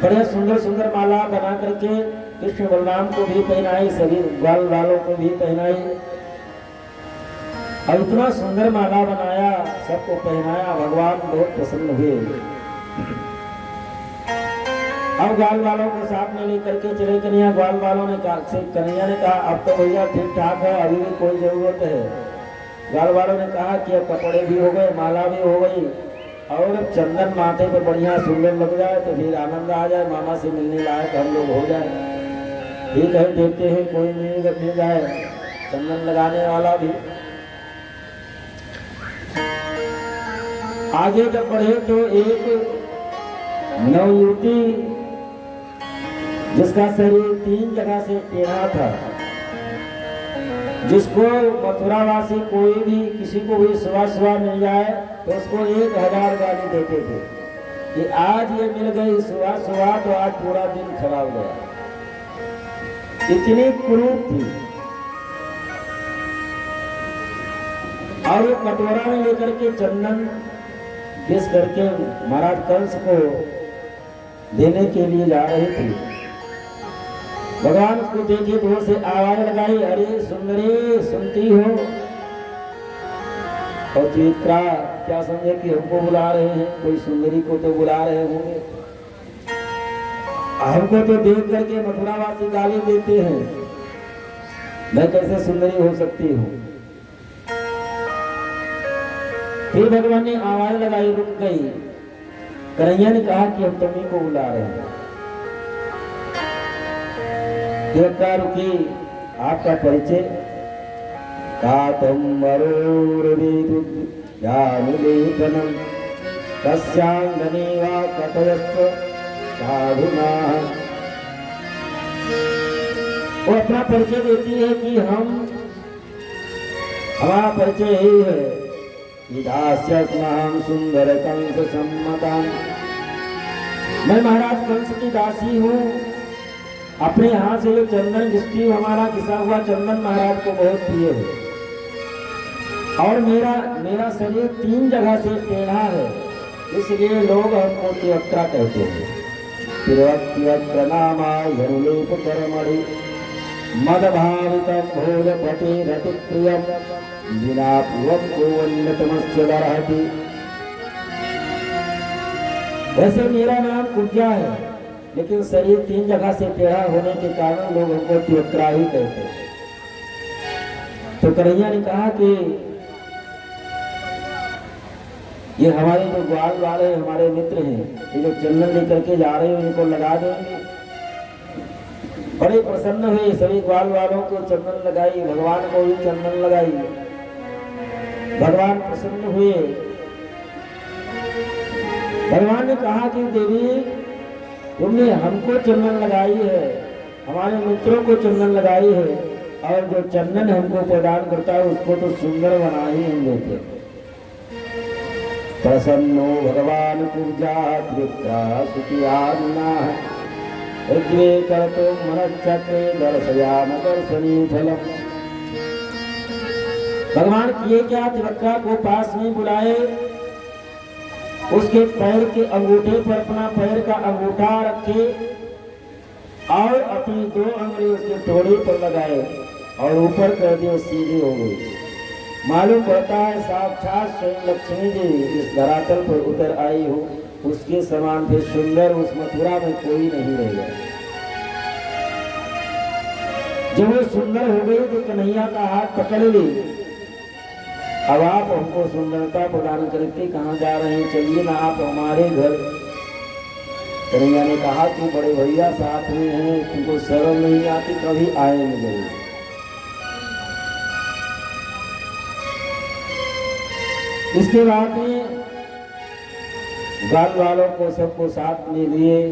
बढ़िया सुंदर सुंदर माला बना करके कृष्ण बलराम को भी पहनाई, सभी ग्वाल वालों को भी पहनाई। और इतना सुंदर माला बनाया, सबको पहनाया, भगवान बहुत प्रसन्न हुए। अब ग्वाल वालों को साथ में लेकर के चले कन्हैया। ग्वाल वालों ने कहा, कन्हैया ने कहा अब तो भैया ठीक ठाक है, अभी भी कोई जरूरत है ग्वाल वालों ने कहा कि अब कपड़े भी हो गए, माला भी हो गई, और अब चंदन माथे पर बढ़िया सुंदर लग जाए तो फिर आनंद आ जाए, मामा से मिलने लायक हम लोग हो जाए। ठीक है, देखते हैं कोई मिल जाए चंदन लगाने वाला भी। आगे जब बढ़े तो एक नवयुवती जिसका शरीर 3 जगह से टेढ़ा था, जिसको मथुरावासी कोई भी किसी को भी सुबह सुबह मिल जाए तो उसको 1000 गाली देते थे कि आज ये मिल गई सुबह सुबह तो आज पूरा दिन खराब गया। इतनी क्रूर थी। और वो कटोरा में लेकर के चंदन घिस करके महाराज कंस को देने के लिए जा रही थी। भगवान उसको देखे दूर से आवाज लगाई, अरे सुंदरी सुनती हो? और चित्रा क्या समझे कि हमको बुला रहे हैं, कोई सुंदरी को तो बुला रहे होंगे। हमको तो देख करके मथुरावासी गाली देते हैं, मैं कैसे सुंदरी हो सकती हूँ। फिर भगवान ने आवाज लगाई, रुक गई। कन्हैया ने कहा कि हम तुम्ही को बुला रहे हैं। गिरफ्तार रुकी, आपका परिचय? कातम्बरोर्विदुद्यानुलेखनं कस्यांगने वा कथयस्व साधुना। वो अपना परिचय देती है कि हमारा परिचय यही है कि दास्यस्महं सुंदर कंस सम्मता। मैं महाराज कंस की दासी हूँ। अपने हाथ से जो चंदन घिसती हमारा घिसा हुआ चंदन महाराज को बहुत प्रिय है। और मेरा शरीर 3 जगह से टेढ़ा है, इसलिए लोग हमको तिवक्रा कहते हैं। तिवक्र नामा यनुलेप कर्मणि मदभावितं भोजपटे रतिप्रियं विना पूर्वं कोऽन्यतमस्य दर्हति। वैसे मेरा नाम कुब्जा है, लेकिन शरीर 3 जगह से टेढ़ा होने के कारण लोग हमको तिवक्रा ही कहते हैं। तो कन्हैया ने कहा कि ये हमारे जो ग्वाल वाले हमारे मित्र हैं, ये जो चंदन लेकर के जा रहे हैं इनको लगा देंगे। बड़े प्रसन्न हुए, सभी ग्वाल वालों को चंदन लगाई, भगवान को भी चंदन लगाई। भगवान प्रसन्न हुए। भगवान ने कहा कि देवी तुमने हमको चंदन लगाई है, हमारे मित्रों को चंदन लगाई है, और जो चंदन हमको प्रदान करता है उसको तो सुंदर बना ही हम देते। प्रसन्नो भगवान पूजा तृप्ता सुखियान्ना ऋग्वे करतो मनश्चक्रे दर्शयाम दर्शनी फलम। भगवान किए क्या? तिवक्रा को पास में बुलाए, उसके पैर के अंगूठे पर अपना पैर का अंगूठा रखे और अपनी 2 अंगुली उसके टोड़ी पर लगाए और ऊपर कर दिए, सीधी हो गई। मालूम पड़ता है साक्षात स्वयं लक्ष्मी जी इस धरातल पर उतर आई हो। उसके समान फिर सुंदर उस मथुरा में कोई नहीं रह गया। जब वो सुंदर हो गई तो कन्हैया का हाथ पकड़ ली, अब आप हमको सुंदरता प्रदान करके कहाँ जा रहे हैं, चलिए ना आप हमारे घर। कन्हैया ने कहा कि बड़े भैया साथ में हैं, तुमको शर्म नहीं आती, कभी आएंगे जरूर। इसके बाद में ग्वाल वालों को सबको साथ में लिए,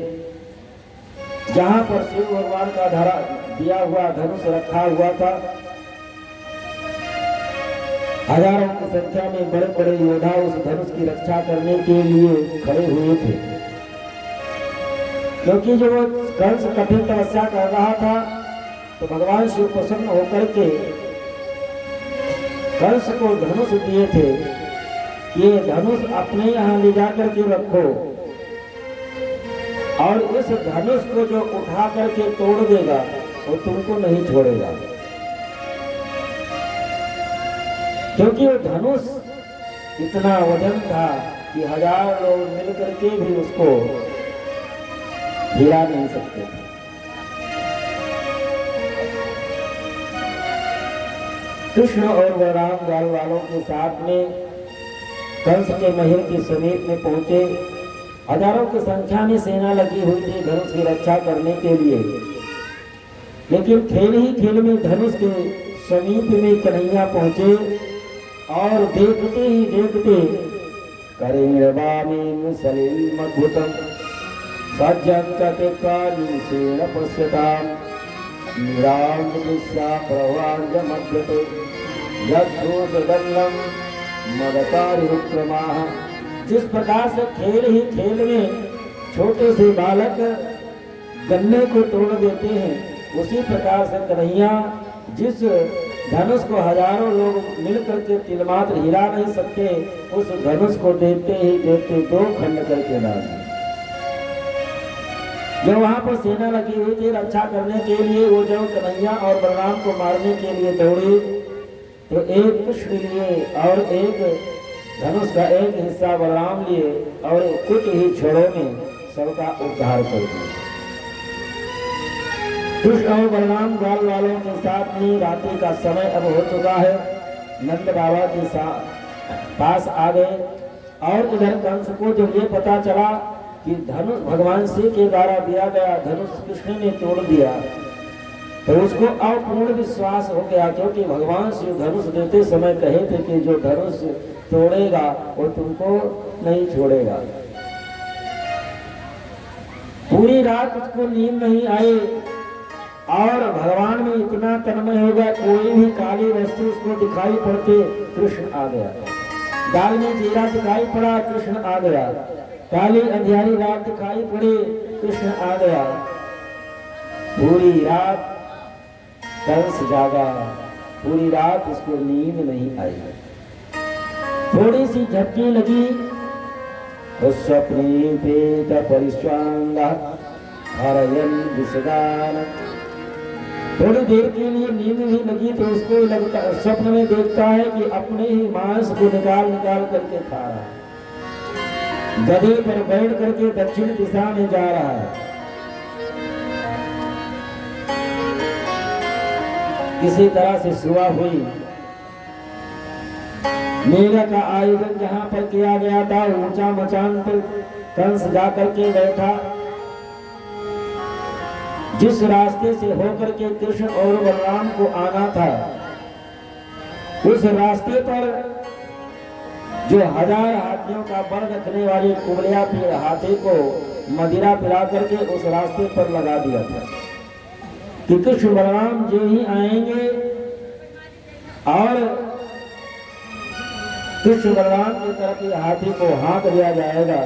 जहां पर शिव भगवान का दिया हुआ धनुष रखा हुआ था। हजारों की संख्या में बड़े बड़े योद्धा उस धनुष की रक्षा करने के लिए खड़े हुए थे, क्योंकि जो कंस कठिन तपस्या कर रहा था तो भगवान शिव प्रसन्न होकर के कंस को धनुष दिए थे। ये धनुष अपने यहाँ ले जाकर के रखो, और इस धनुष को जो उठा करके तोड़ देगा वो तुमको नहीं छोड़ेगा, क्योंकि वो धनुष इतना वजन था कि 1000 लोग मिलकर के भी उसको हिला नहीं सकते थे। कृष्ण और बलराम ग्वाल वालों के साथ में कंस के महल के समीप में पहुंचे। हजारों की संख्या में सेना लगी हुई थी धनुष की रक्षा करने के लिए, लेकिन खेल ही खेल में धनुष के समीप में कन्हैया पहुंचे और देखते ही देखते करेणवामी सलीमद्भुतम सज्जंततेकालीसेन पश्यताम निरांगदृश्या प्रवांजमद्यते यद्धूतदल्लम मदकारिरुक्रमाः। जिस प्रकार से खेल ही खेल में छोटे से बालक गन्ने को तोड़ देते हैं, उसी प्रकार से कन्हैया जिस धनुष को हजारों लोग मिलकर के तिलमात्र हिला नहीं सकते, उस धनुष को देखते ही देखते दो खंड करके डाल। जो वहां पर सेना लगी हुई थी रक्षा करने के लिए, वो जब कन्हैया और बलराम को मारने के लिए दौड़े तो एक कृष्ण लिए और एक धनुष का एक हिस्सा बलराम लिए और कुछ ही क्षणों में सबका उद्धार कर दिया। कृष्ण और बलराम ग्वाल वालों के साथ में रात्रि का समय अब हो चुका है, नंद बाबा के पास आ गए और इधर कंस को जब ये पता चला कि धनुष भगवान शिव के द्वारा दिया गया धनुष कृष्ण ने तोड़ दिया, तो उसको अपूर्ण विश्वास हो गया, क्योंकि भगवान शिव धनुष देते समय कहे थे कि जो धनुष तोड़ेगा वो तुमको नहीं छोड़ेगा। पूरी रात उसको नींद नहीं आई और भगवान में इतना तन्मय हो गया, कोई भी काली वस्तु उसको दिखाई पड़ते कृष्ण आ गया। दाल में जीरा दिखाई पड़ा, कृष्ण आ गया। काली अंधियारी रात दिखाई पड़ी, कृष्ण आ गया। पूरी रात कंस जागा, पूरी रात उसको नींद नहीं आई। थोड़ी सी झपकी लगी, स्वप्ने पेत परिश्वांगा हरयन विषदान। थोड़ी देर के लिए नींद भी लगी तो उसको लगता, स्वप्न में देखता है कि अपने ही मांस को निकाल निकाल करके खा रहा है, गधे पर बैठ करके दक्षिण दिशा में जा रहा है। किसी तरह से सुबह हुई, मेला का आयोजन जहां पर किया गया था ऊंचा मचान पर कंस जाकर के बैठा। जिस रास्ते से होकर के कृष्ण और बलराम को आना था, उस रास्ते पर जो 1000 हाथियों का बल रखने वाले कुबलिया पीर हाथी को मदिरा पिला करके उस रास्ते पर लगा दिया था कि कृष्ण बलराम जो ही आएंगे और कृष्ण बलराम की तरफ हाथी को हाँक दिया जाएगा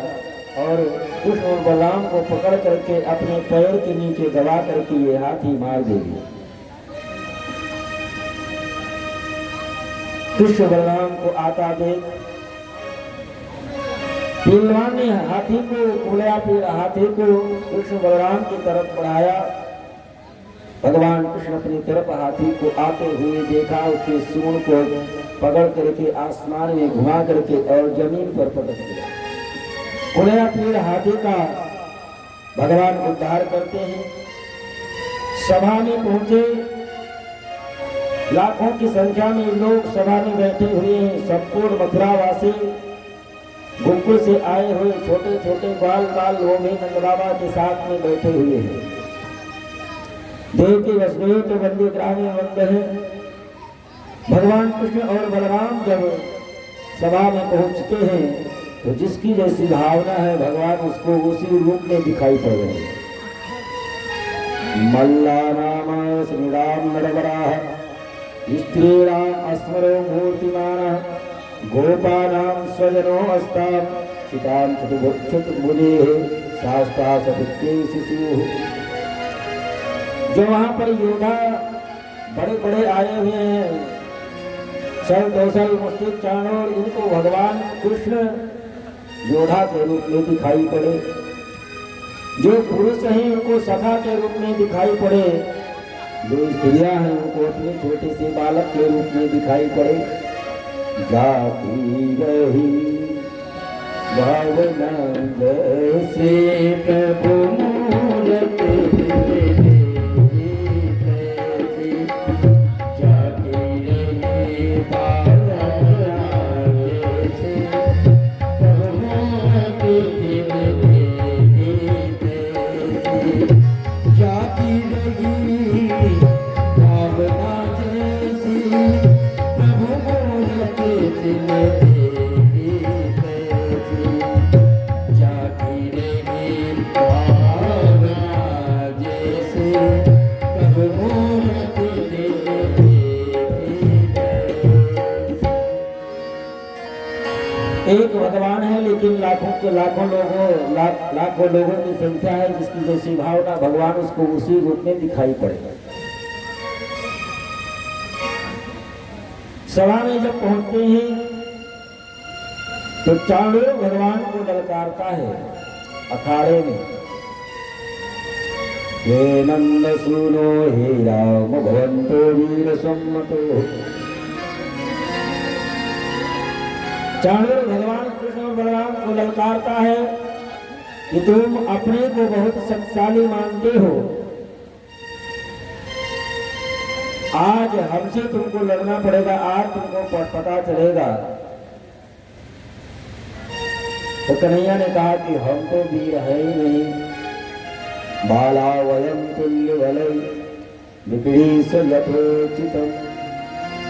और कृष्ण और बलराम को पकड़ करके अपने पैर के नीचे दबा करके ये हाथी मार देंगे। कृष्ण बलराम को आता देख पहलवान ने हाथी को कुबलिया पीर हाथी को कृष्ण बलराम की तरफ बढ़ाया। भगवान कृष्ण अपनी तरफ हाथी को आते हुए देखा, उसके सूंड को पकड़ करके आसमान में घुमा करके और जमीन पर पटक दिया। कुबलिया पीर हाथी का भगवान उद्धार करते हैं। सभा में पहुंचे, लाखों की संख्या में लोग सभा में बैठे हुए हैं। संपूर्ण मथुरावासी गोकुल से आए हुए छोटे छोटे बाल लोग हैं, नंद बाबा के साथ में बैठे हुए हैं। देव के वसुदेव तो वंदे ग्रामे वंद है। भगवान कृष्ण और बलराम जब सभा में पहुंचते हैं तो जिसकी जैसी भावना है भगवान उसको उसी रूप में दिखाई पड़ रहे हैं। मल्ला नाम श्रीराम नरवराह स्त्रीराम अस्मरो मूर्तिमानः गोपानां स्वजनो अस्तां चितां चतुर्भुजेः शास्ता सपित्ते शिशुः। जो वहां पर योद्धा बड़े बड़े आए हुए हैं, सल कौशल मुष्टिक चाणूर, इनको भगवान कृष्ण योद्धा के रूप में दिखाई पड़े। जो पुरुष हैं उनको सखा के रूप में दिखाई पड़े। जो स्त्रियां हैं उनको अपने छोटे से बालक के रूप में दिखाई पड़े। जाती रही भावनंद से प्रभु मूरत जाती रही एक भगवान है, लेकिन लाखों लोगों की संख्या है जिसकी जैसी भावना भगवान उसको उसी रूप में दिखाई पड़ेगा। सभा में जब पहुंचते हैं तो चाणूर भगवान को ललकारता है अखाड़े में, हे नंद सुनो हे राम भवंतो वीर सम्मतो। चाणूर भगवान कृष्ण और बलराम को ललकारता है कि तुम अपने को बहुत शक्तिशाली मानते हो, आज हमसे तुमको लड़ना पड़ेगा, आज तुमको पता चलेगा। तो कन्हैया ने कहा कि हम तो वीर है ही नहीं, बाला वयम तुल्य बलय विपरीत यथोचितम।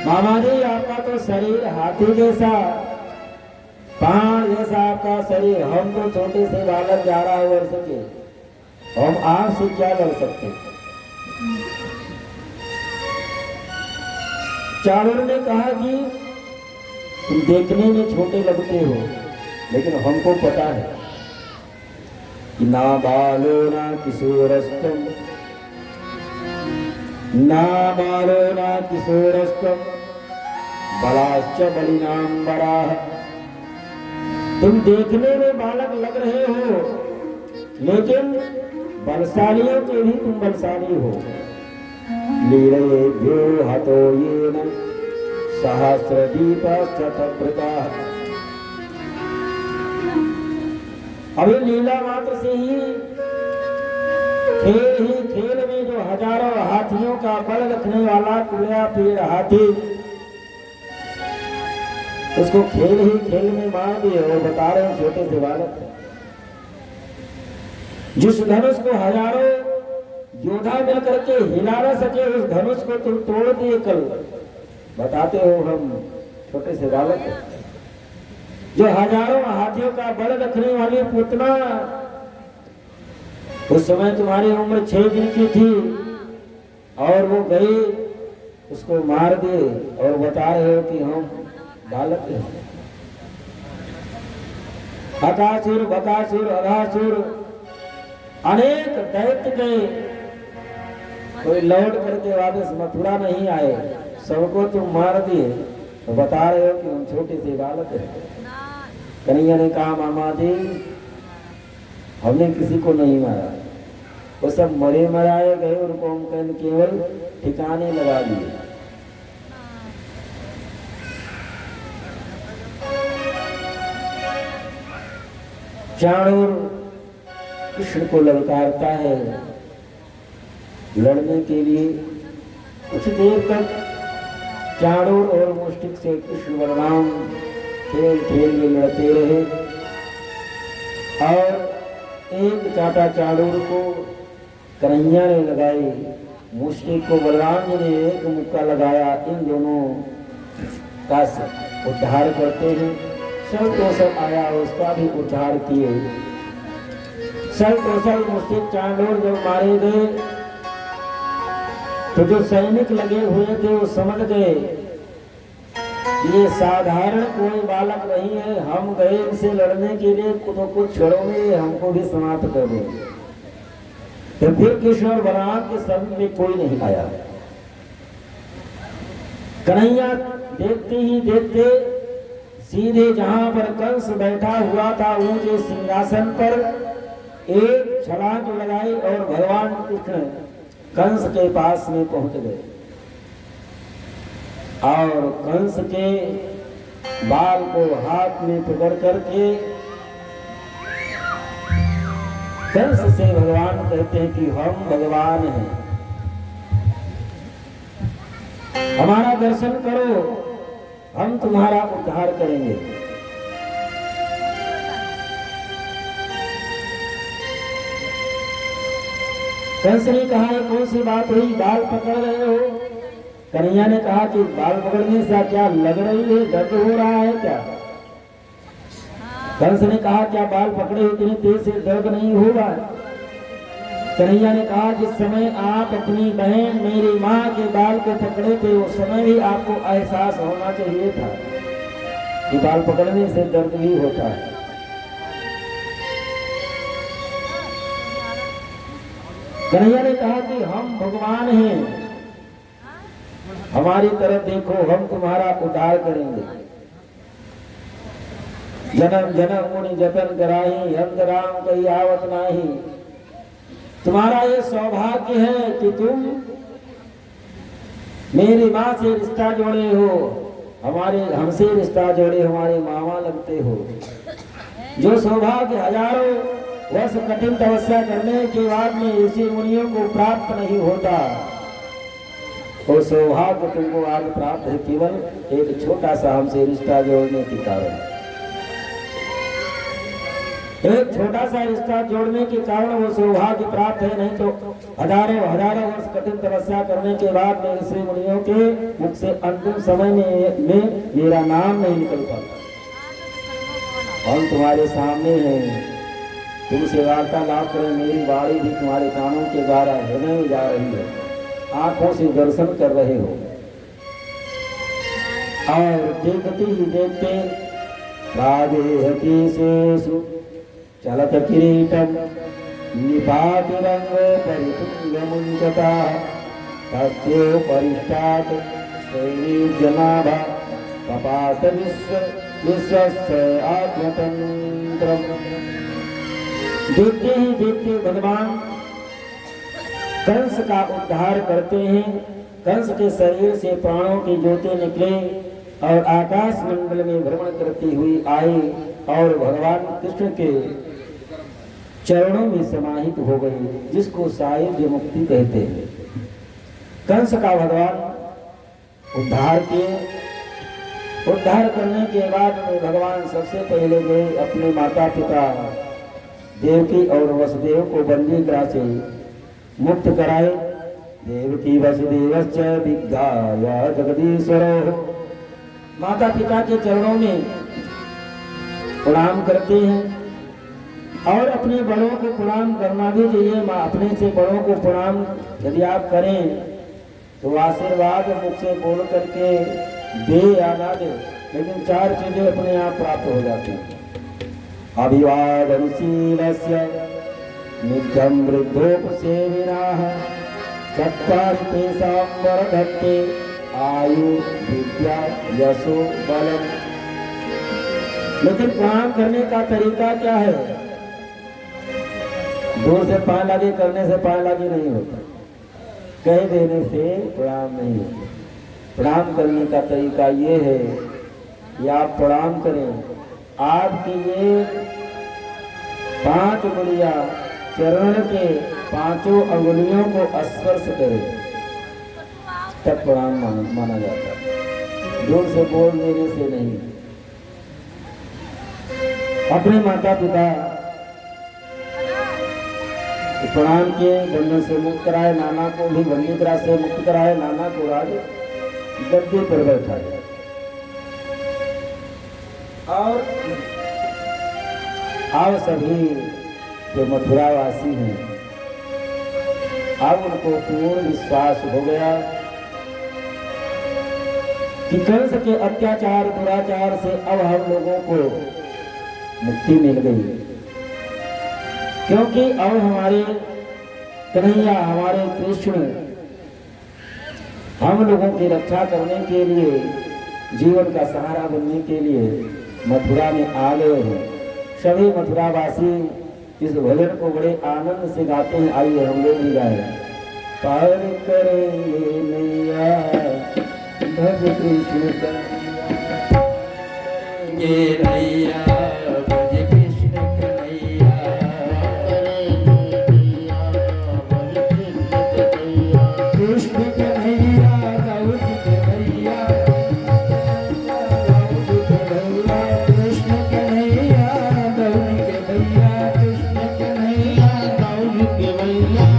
मामा जी आपका तो शरीर हाथी जैसा, बाण जैसा आपका शरीर, हम तो छोटे से बालक 11 वर्ष के, हम आपसे क्या लड़ सकते। चाणूर ने कहा कि तुम देखने में छोटे लगते हो, लेकिन हमको पता है कि ना बालो ना किशोरस्तम, ना बालो ना किशोरस्तम बलाश्च बलिनाम बराह। तुम देखने में बालक लग रहे हो, लेकिन बलशालियों के भी तुम बलशाली हो। लीलयेभ्यो हतो येन सहस्रदीपश्चतभृता। अभी लीला मात्र से ही खेल में जो हजारों हाथियों का बल रखने वाला कुलिया पेड़ हाथी, उसको खेल में मार दिए और बता रहे हैं छोटे से बालक। जिस धनुष को हजारों योद्धा मिलकर के हिला न सके, उस धनुष को तुम तोड़ दिए कल, बताते हो हम छोटे से बालक हैं। जो हजारों हाथियों का बल रखने वाली पुतना, उस समय तुम्हारी उम्र 6 दिन की थी और वो गई, उसको मार दिए और बता रहे हो कि हम बालक हैं। हकासुर, बकासुर, अघासुर अनेक दैत्य गए, कोई लौट करके वापस मथुरा नहीं आए, सबको तुम मार दिए, तो बता रहे हो कि हम छोटे से बालक हैं। कन्हैया ने कहा मामा जी हमने किसी को नहीं मारा, वो सब मरे मराए गए, उनको हम केवल ठिकाने लगा दिए। चाणूर कृष्ण को ललकारता है लड़ने के लिए। कुछ देर तक चाणूर और मुष्टिक से कृष्ण बलराम खेल में लड़ते रहे और एक चाटा चाणूर को कन्हैया ने लगाई, मुष्टिक को बलराम जी ने एक मुक्का लगाया। इन दोनों का उद्धार करते हैं। सब आया, उसका भी उद्धार किए। सब मुष्टिक चाणूर जब मारे गए तो जो सैनिक लगे हुए थे वो समझ गए ये साधारण कोई बालक नहीं है, हम गए इनसे लड़ने के लिए, तो कुछ छोड़ोगे हमको भी समाप्त कर दो। तो फिर कृष्ण और बलराम के संग में कोई नहीं आया। कन्हैया देखते ही देखते सीधे जहां पर कंस बैठा हुआ था ऊंचे सिंहासन पर एक छलांग लगाई और भगवान कृष्ण कंस के पास में पहुंच गए और कंस के बाल को हाथ में पकड़ करके कंस से भगवान कहते हैं कि हम भगवान हैं, हमारा दर्शन करो, हम तुम्हारा उद्धार करेंगे। कंस ने कहा ये कौन सी बात हुई, बाल पकड़ रहे हो? कन्हैया ने कहा कि बाल पकड़ने से क्या लग रही है, दर्द हो रहा है क्या? कंस ने कहा क्या बाल पकड़े इतनी तेज से दर्द नहीं होगा? कन्हैया ने कहा जिस समय आप अपनी बहन मेरी माँ के बाल को पकड़े थे उस समय भी आपको एहसास होना चाहिए था। कि बाल पकड़ने से दर्द भी होता है। कन्हैया ने कहा कि हम भगवान हैं, हमारी तरफ देखो, हम तुम्हारा उद्धार करेंगे। जन्म जन्म मुनि जतन कराही, अंत राम कही आवत नाही। तुम्हारा ये सौभाग्य है कि तुम मेरी माँ से रिश्ता जोड़े हो, हमसे रिश्ता जोड़े हमारे मामा लगते हो। जो सौभाग्य हजारों वर्ष कठिन तपस्या करने के बाद में ऋषि मुनियों को प्राप्त नहीं होता, वो सौभाग्य तुमको आज प्राप्त है केवल एक छोटा सा हमसे रिश्ता जोड़ने के कारण। एक छोटा सा रिश्ता जोड़ने के कारण वो सौभाग्य प्राप्त है, नहीं तो हजारों हजारों वर्ष कठिन तपस्या करने के बाद में ऋषि मुनियों के मुख से अंतिम समय में मेरा नाम नहीं निकल पाता। हम तुम्हारे सामने हैं, तुमसे वार्तालाप करें, मेरी वाणी भी तुम्हारे कानों के द्वारा हृदय में जा रही है, आंखों से दर्शन कर रहे हो। और देखते ही देखते राधे शेषु चलत किरीटम निपात रंग परितुल्य मुंचता तस्यो परिष्टात् शैलीर्जनाभा पपात विश्वस्य आत्मतंत्रम। देखते ही देखते भगवान कंस का उद्धार करते हैं। कंस के शरीर से प्राणों की ज्योति निकले और आकाश मंडल में भ्रमण करती हुई आई और भगवान कृष्ण के चरणों में समाहित हो गई, जिसको सायुज्य मुक्ति कहते हैं। कंस का भगवान उद्धार किए। उद्धार करने के बाद में भगवान सबसे पहले गए अपने माता पिता देवकी और वसुदेव को बंदी गृह से मुक्त कराए। देवकी वसुदेवश्च विद्याय जगदीश्वरो, माता पिता के चरणों में प्रणाम करते हैं और अपने बड़ों को प्रणाम करना भी चाहिए। अपने से बड़ों को प्रणाम यदि आप करें तो आशीर्वाद मुख से बोल करके दे या ना दे, लेकिन चार चीजें अपने आप प्राप्त हो जाती हैं। अभिवादनशीलस्य नित्यं वृद्धोपसेविनाः चत्वारि तेषां वर्धन्ते आयु विद्या यशो बलम। लेकिन प्रणाम करने का तरीका क्या है? दूर से पाँव लागे करने से पाँव लागे नहीं होता, कह देने से प्रणाम नहीं होता। प्रणाम करने का तरीका ये है कि आप प्रणाम करें, आपकी ये 5 उंगलियां चरण के 5 अंगुलियों को स्पर्श करें, तब प्रणाम माना जाता है। जोर से बोल देने से नहीं। अपने माता पिता प्रणाम के बंधन से मुक्त कराए, नाना को भी बंदी ग्रास से मुक्त कराए, नाना को राज गद्दे पर बैठाए। और आप सभी जो मथुरावासी हैं, अब उनको पूर्ण विश्वास हो गया कि कंस के अत्याचार दुराचार से अब हम लोगों को मुक्ति मिल गई, क्योंकि अब हमारे कन्हैया, हमारे कृष्ण हम लोगों की रक्षा करने के लिए, जीवन का सहारा बनने के लिए मथुरा में आ गए हैं। सभी मथुरावासी इस भजन को बड़े आनंद से गाते हैं। आइए हम लोग भी गाएं। पार करेंगे नैया भज कृष्ण कन्हैया, भज कृष्ण कन्हैया, कृष्ण कन्हैया गौर कन्हैया, कृष्ण कन्हैया गौर कन्हैया, कृष्ण कन्हैया गौर कन्हैया,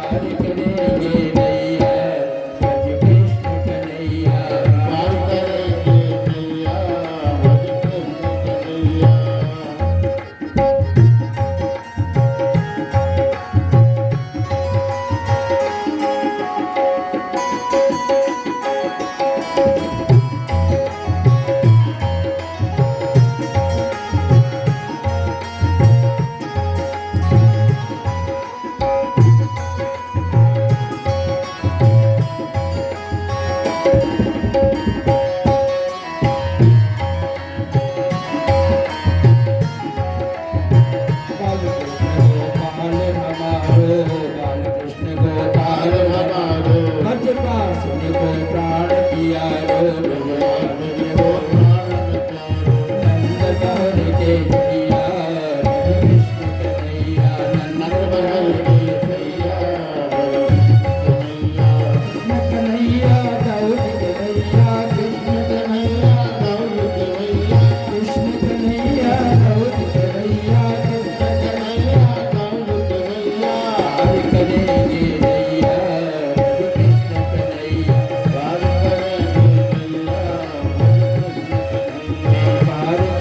पार करेंगे नैया भज कृष्ण कन्हैया, पार करेंगे नैया भज कृष्ण कन्हैया।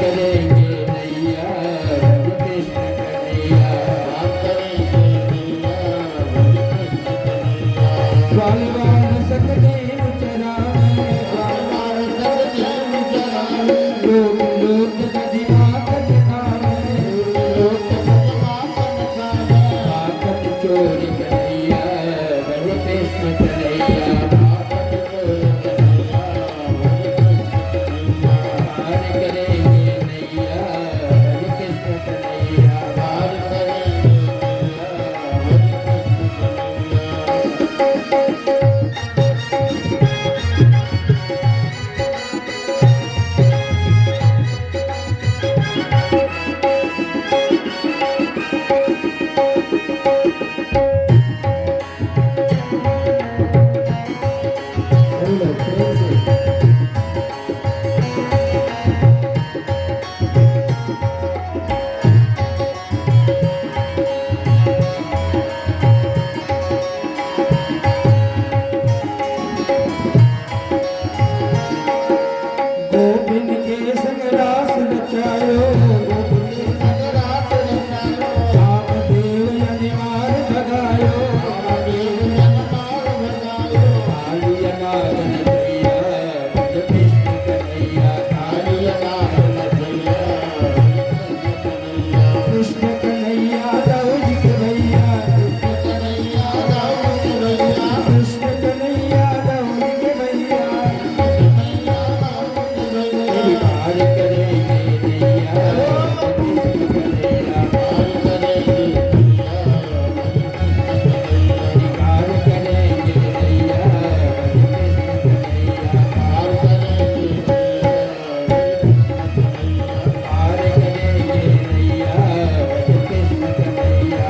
करेंगे नैया हरे कृष्ण कन्हैया ग्वाल बाल सकते चरावे लोक लोक नदी माखन खावे माखन चोरी कन्हैया हरे कृष्ण कन्हैया पार करेंगे नैया हरे कृष्ण कन्हैया गोपिन के संग रास रचायो कामदेव अनिवार भगायो कालिया नागन भैया हरे कृष्ण कन्हैया कृष्ण कन्हैया दाऊद के भैया कृष्ण कन्हैया दाऊद के भैया तेरी पार करेंगे नैया पार करेंगे नैया पार करेंगे नैया हरे कृष्ण कन्हैया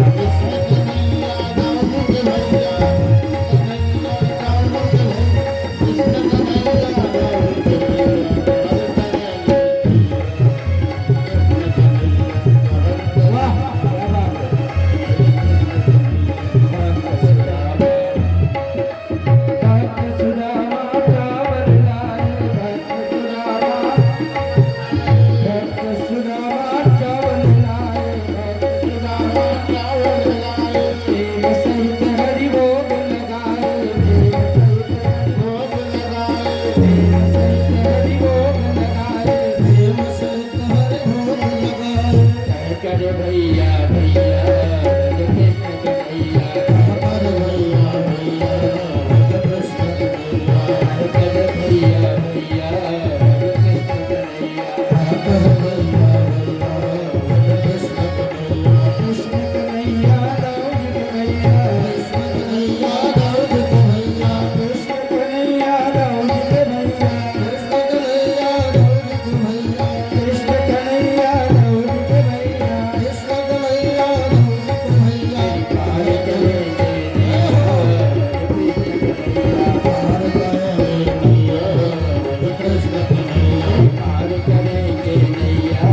वाह क्या बात है भक्त सुदामा चावल लाए भक्त सुदामा चावल लाए प्रेम सहित हरि भोग लगाए प्रेम सहित हरि भोग लगाए कह कर भैया भैया हरे कृष्ण कन्हैया कह कर भैया भैया हरे कृष्ण कन्हैया कृष्ण कन्हैया दाऊद के भैया कृष्ण कन्हैया दाऊद के भैया कृष्ण कन्हैया दाऊद के भैया पार करेंगे नैया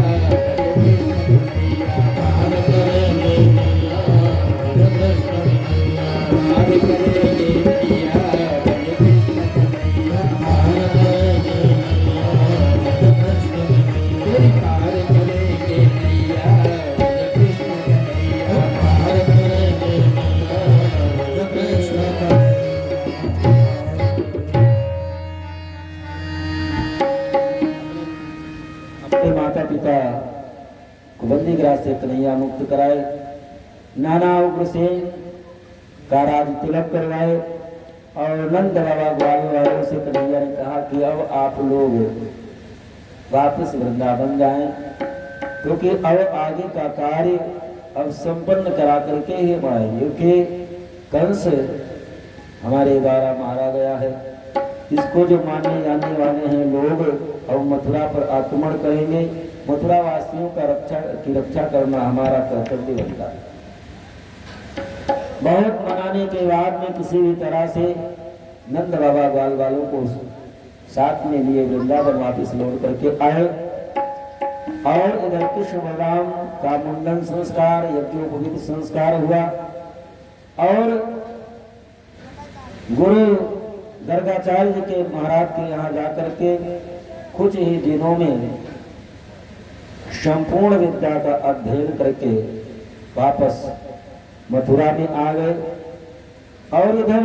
पार करेंगे नैया पार करेंगे नैया हरे कृष्ण कन्हैया तेरी पार करेंगे नैया हरे कृष्ण कन्हैया अपने माता पिता को बंदी ग्रास से कन्हैया मुक्त कराए, नाना उग्रसेन का राज तिलक करवाए और नंद बाबा ग्वाल वालों से कन्हैया ने कहा कि अब आप लोग वापस वृंदावन जाएं, क्योंकि अब आगे का कार्य अब संपन्न करा करके ही बढ़ाएंगे, क्योंकि कंस हमारे द्वारा मारा गया है। इसको जो मानने जाने वाले हैं लोग अब मथुरा पर आक्रमण करेंगे, मथुरा वासियों का रक्षा करना हमारा कर्तव्य बनता है। बहुत मनाने के बाद में किसी भी तरह से नंद बाबा ग्वाल वालों को साथ में लिए वृंदावन वापिस लौट करके आए और इधर कृष्ण बलराम का मुंडन संस्कार यज्ञोपवीत संस्कार हुआ और गुरु गर्गाचार्य के महाराज के यहाँ जाकर के कुछ ही दिनों में संपूर्ण विद्या का अध्ययन करके वापस मथुरा में आ गए। और इधर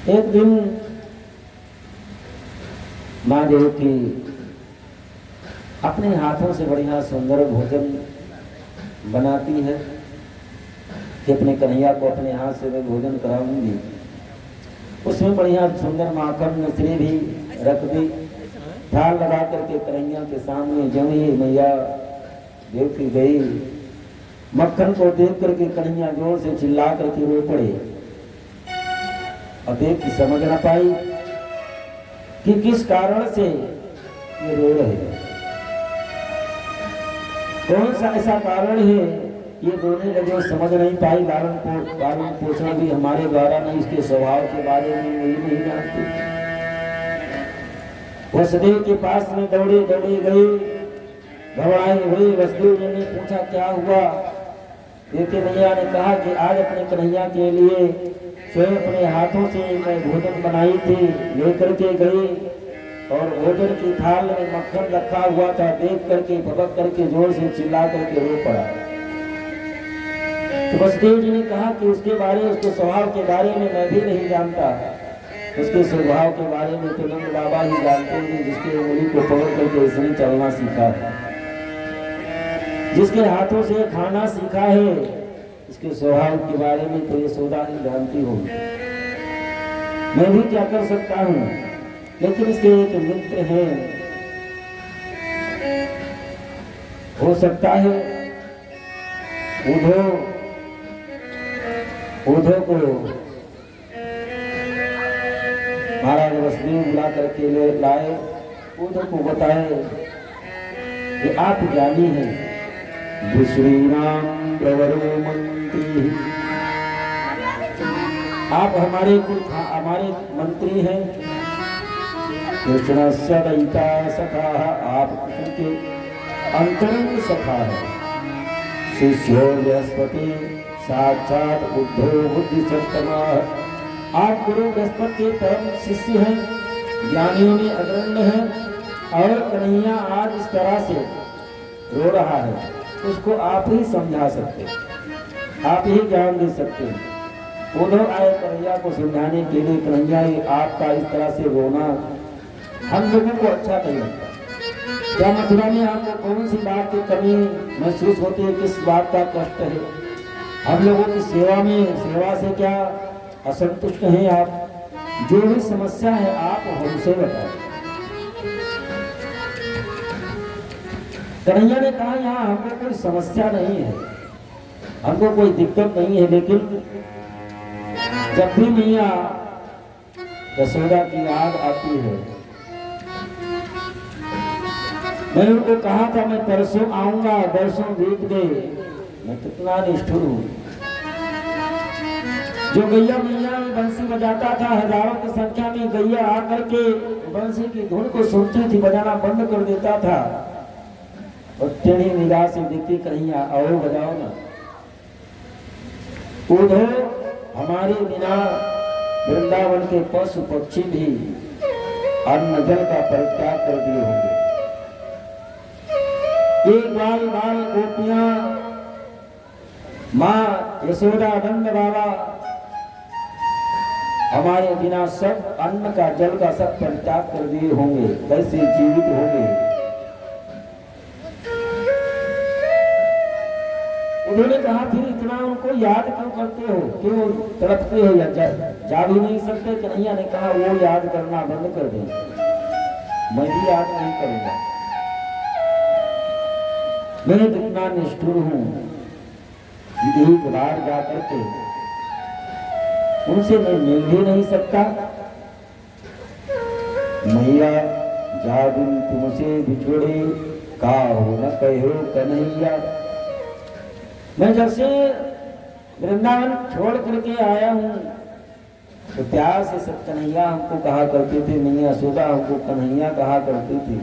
एक दिन माँ देवकी अपने हाथों से बढ़िया सुंदर भोजन बनाती है कि अपने कन्हैया को अपने हाथ से मैं भोजन कराऊंगी। उसमें बढ़िया सुंदर माखन मिश्री भी रख दी। थाल लगा करके कन्हैया के सामने जब ही मैया देवकी गई, मक्खन को देख करके कन्हैया जोर से चिल्ला करके रो पड़े। और देवकी समझ ना पाई कि किस कारण से ये रो रहे हैं, कौन सा ऐसा कारण है ये रोने लगे। समझ नहीं पाई। लालन पोषण भी हमारे द्वारा नहीं, इसके स्वभाव के बारे में वही नहीं जानती। वसुदेव के पास में दौड़े दौड़े गई, घबराई हुई। वसुदेव जी ने पूछा क्या हुआ। देवकी मैया ने कहा कि आज अपने कन्हैया के लिए स्वयं अपने हाथों से मैं भोजन बनाई थी, लेकर के गई और भोजन की थाल में मक्खन रखा हुआ था। देख करके भबक करके जोर से चिल्ला करके रो पड़ा। तो वसुदेव जी ने कहा कि उसके स्वभाव के बारे में मैं भी नहीं जानता, उसके स्वभाव के बारे में तो नंद बाबा ही जानते हैं, जिसके उंगली को पकड़ करके इसने चलना सीखा है, जिसके हाथों से खाना सीखा है, इसके स्वभाव के बारे में तो यशोदा नहीं जानती होगी। मैं भी क्या कर सकता हूँ, लेकिन इसके एक मित्र हैं, हो सकता है उधो को महाराज वसुदेव बुला करके ले लाए। उधो को बताए कि आप ज्ञानी हैं, श्री राम प्रवरो मंत्री, आप हमारे मंत्री हैं। कृष्ण सदैता सखा, आप कृष्ण के अंतरंग सखा है। शिष्यो बृहस्पति साक्षात बुद्धो बुद्धि सत्तमा, आप गुरु बृहस्पति के परम शिष्य हैं, ज्ञानियों में अग्रण्य हैं। और कन्हैया आज इस तरह से रो रहा है, उसको आप ही समझा सकते, आप ही ज्ञान दे सकते हैं। उधर आए कन्हैया को समझाने के लिए। कन्हैया आपका इस तरह से रोना हम लोगों को अच्छा नहीं लगता। क्या मथुरा में आपको कौन सी बात की कमी महसूस होती है, किस बात का कष्ट है? हम लोगों की सेवा से क्या असंतुष्ट हैं आप? जो भी समस्या है आप हमसे बताएं। कन्हैया ने कहा यहाँ हमको कोई समस्या नहीं है, हमको कोई दिक्कत नहीं है, लेकिन जब भी मैया यशोदा की याद आती है, मैंने उनको कहा था मैं परसों आऊंगा, वर्षों बीत गए, मैं कितना निष्ठुर हूं। जो गैया मैया में बंसी बजाता था, हजारों की संख्या में गैया आकर के बंसी की धुन को सुनती थी, बजाना बंद कर देता था और टेढ़ी निगाह से देखती, कन्हैया आओ बजाओ ना। उधर हमारे बिना वृंदावन के पशु पक्षी भी अन्न जल का परित्याग कर दिए होंगे। एक बाल बाल गोपियां, माँ यशोदा, नंद बाबा हमारे बिना सब अन्न का जल का सब परित्याग कर दिए होंगे, कैसे जीवित होंगे। उन्होंने कहा फिर इतना उनको याद क्यों करते हो, क्यों तड़पते हो, या जा भी नहीं सकते? कन्हैया ने कहा वो याद करना बंद कर दे, मैं भी याद नहीं करूंगा। मैं कितना निष्ठुर हूं, एक बार जाकर के उनसे मैं मिल भी नहीं सकता। मैया जादुन तुमसे बिछोड़े, काहू न कहो कन्हैया। मैं जब से वृंदावन छोड़ करके आया हूँ तो प्यार से सब कन्हैया हमको कहा करते थे, मैया यशोदा हमको कन्हैया कहा करती थी।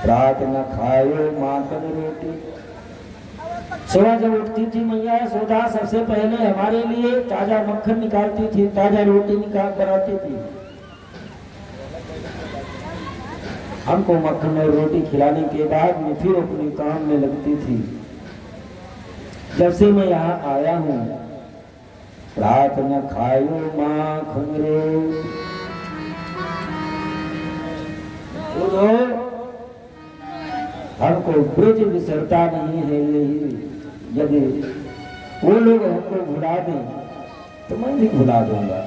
रात न खायो माखन रोटी, सुबह जब उठती थी मैया यशोदा सबसे पहले हमारे लिए ताजा मक्खन निकालती थी, ताजा रोटी निकाल बनाती थी। हमको मक्खन और रोटी खिलाने के बाद में फिर अपने काम में लगती थी। जब से मैं यहाँ आया हूँ रात न खायो माखन रे, हमको ब्रज विसरता नहीं है। यही यदि वो लोग हमको भुला दें तो मैं भी भुला दूंगा।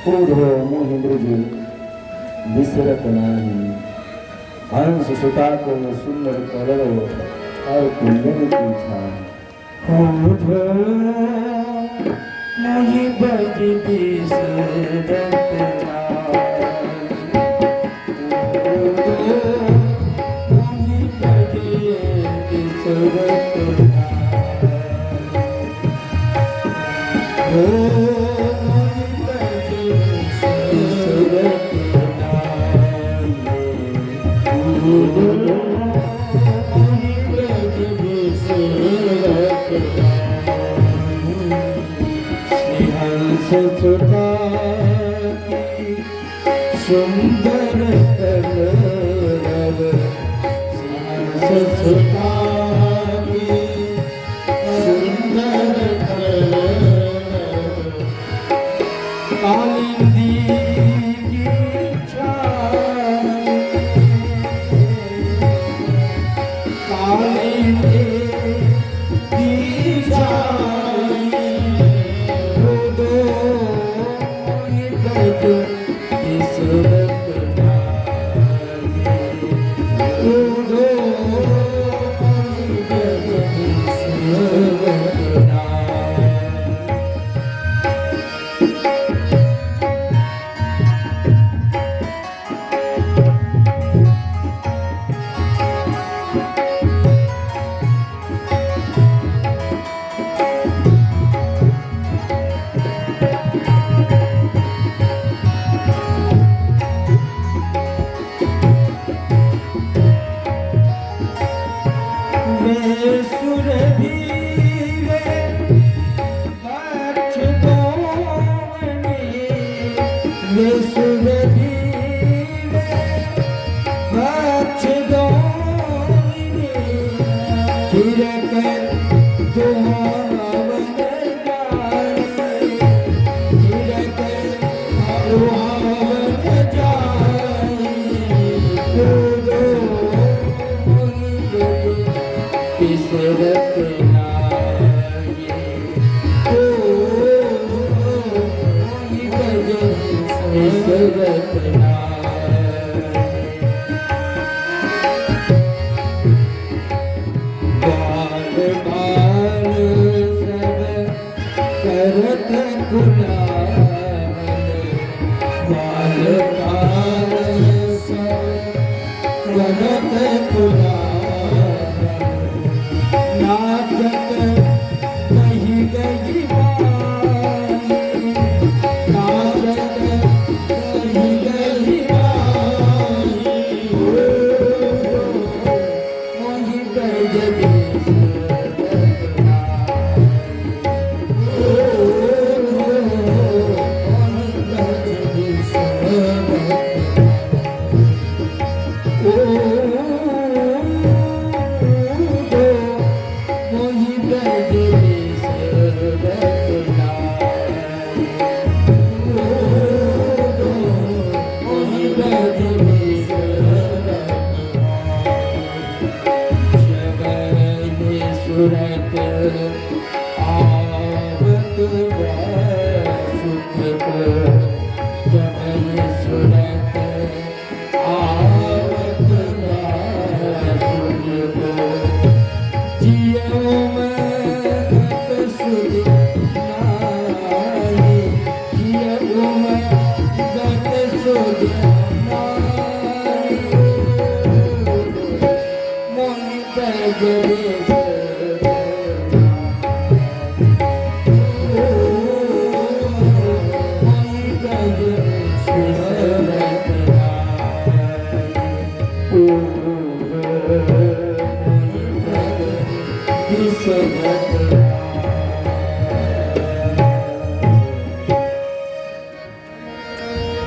कूदो मुहि ब्रज विसरत नहीं, हंस सुता को सुंदर करो और कुंदन की छान। कूदो मुहि ब्रज विसरत सुंदर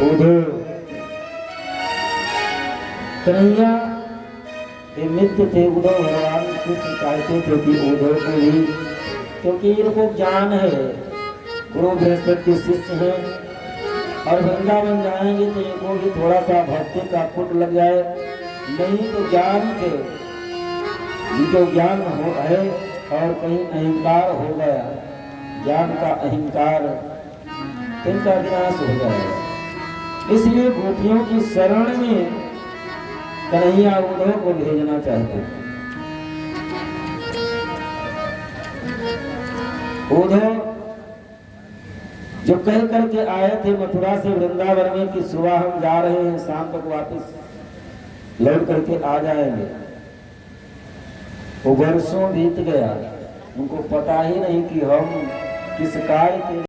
उधो कन्हैया ये मित्र थे, उद्धव भगवान कृष्ण चाहते थे कि उद्धव को भी, क्योंकि इनको ज्ञान है, गुरु बृहस्पति के शिष्य हैं और वृंदावन जाएंगे तो इनको भी थोड़ा सा भक्ति का फुट लग जाए, नहीं तो ज्ञान के जिनको ज्ञान हो है और कहीं अहंकार हो गया, ज्ञान का अहंकार, इनका विनाश हो जाएगा। इसलिए गोपियों की शरण में कन्हैया उद्धव को भेजना चाहते थे। उद्धव जो कह करके आए थे मथुरा से वृंदावन में कि सुबह हम जा रहे हैं, शाम तक वापस लौट करके आ जाएंगे, वो वर्षों बीत गया, उनको पता ही नहीं कि हम किस कार्य के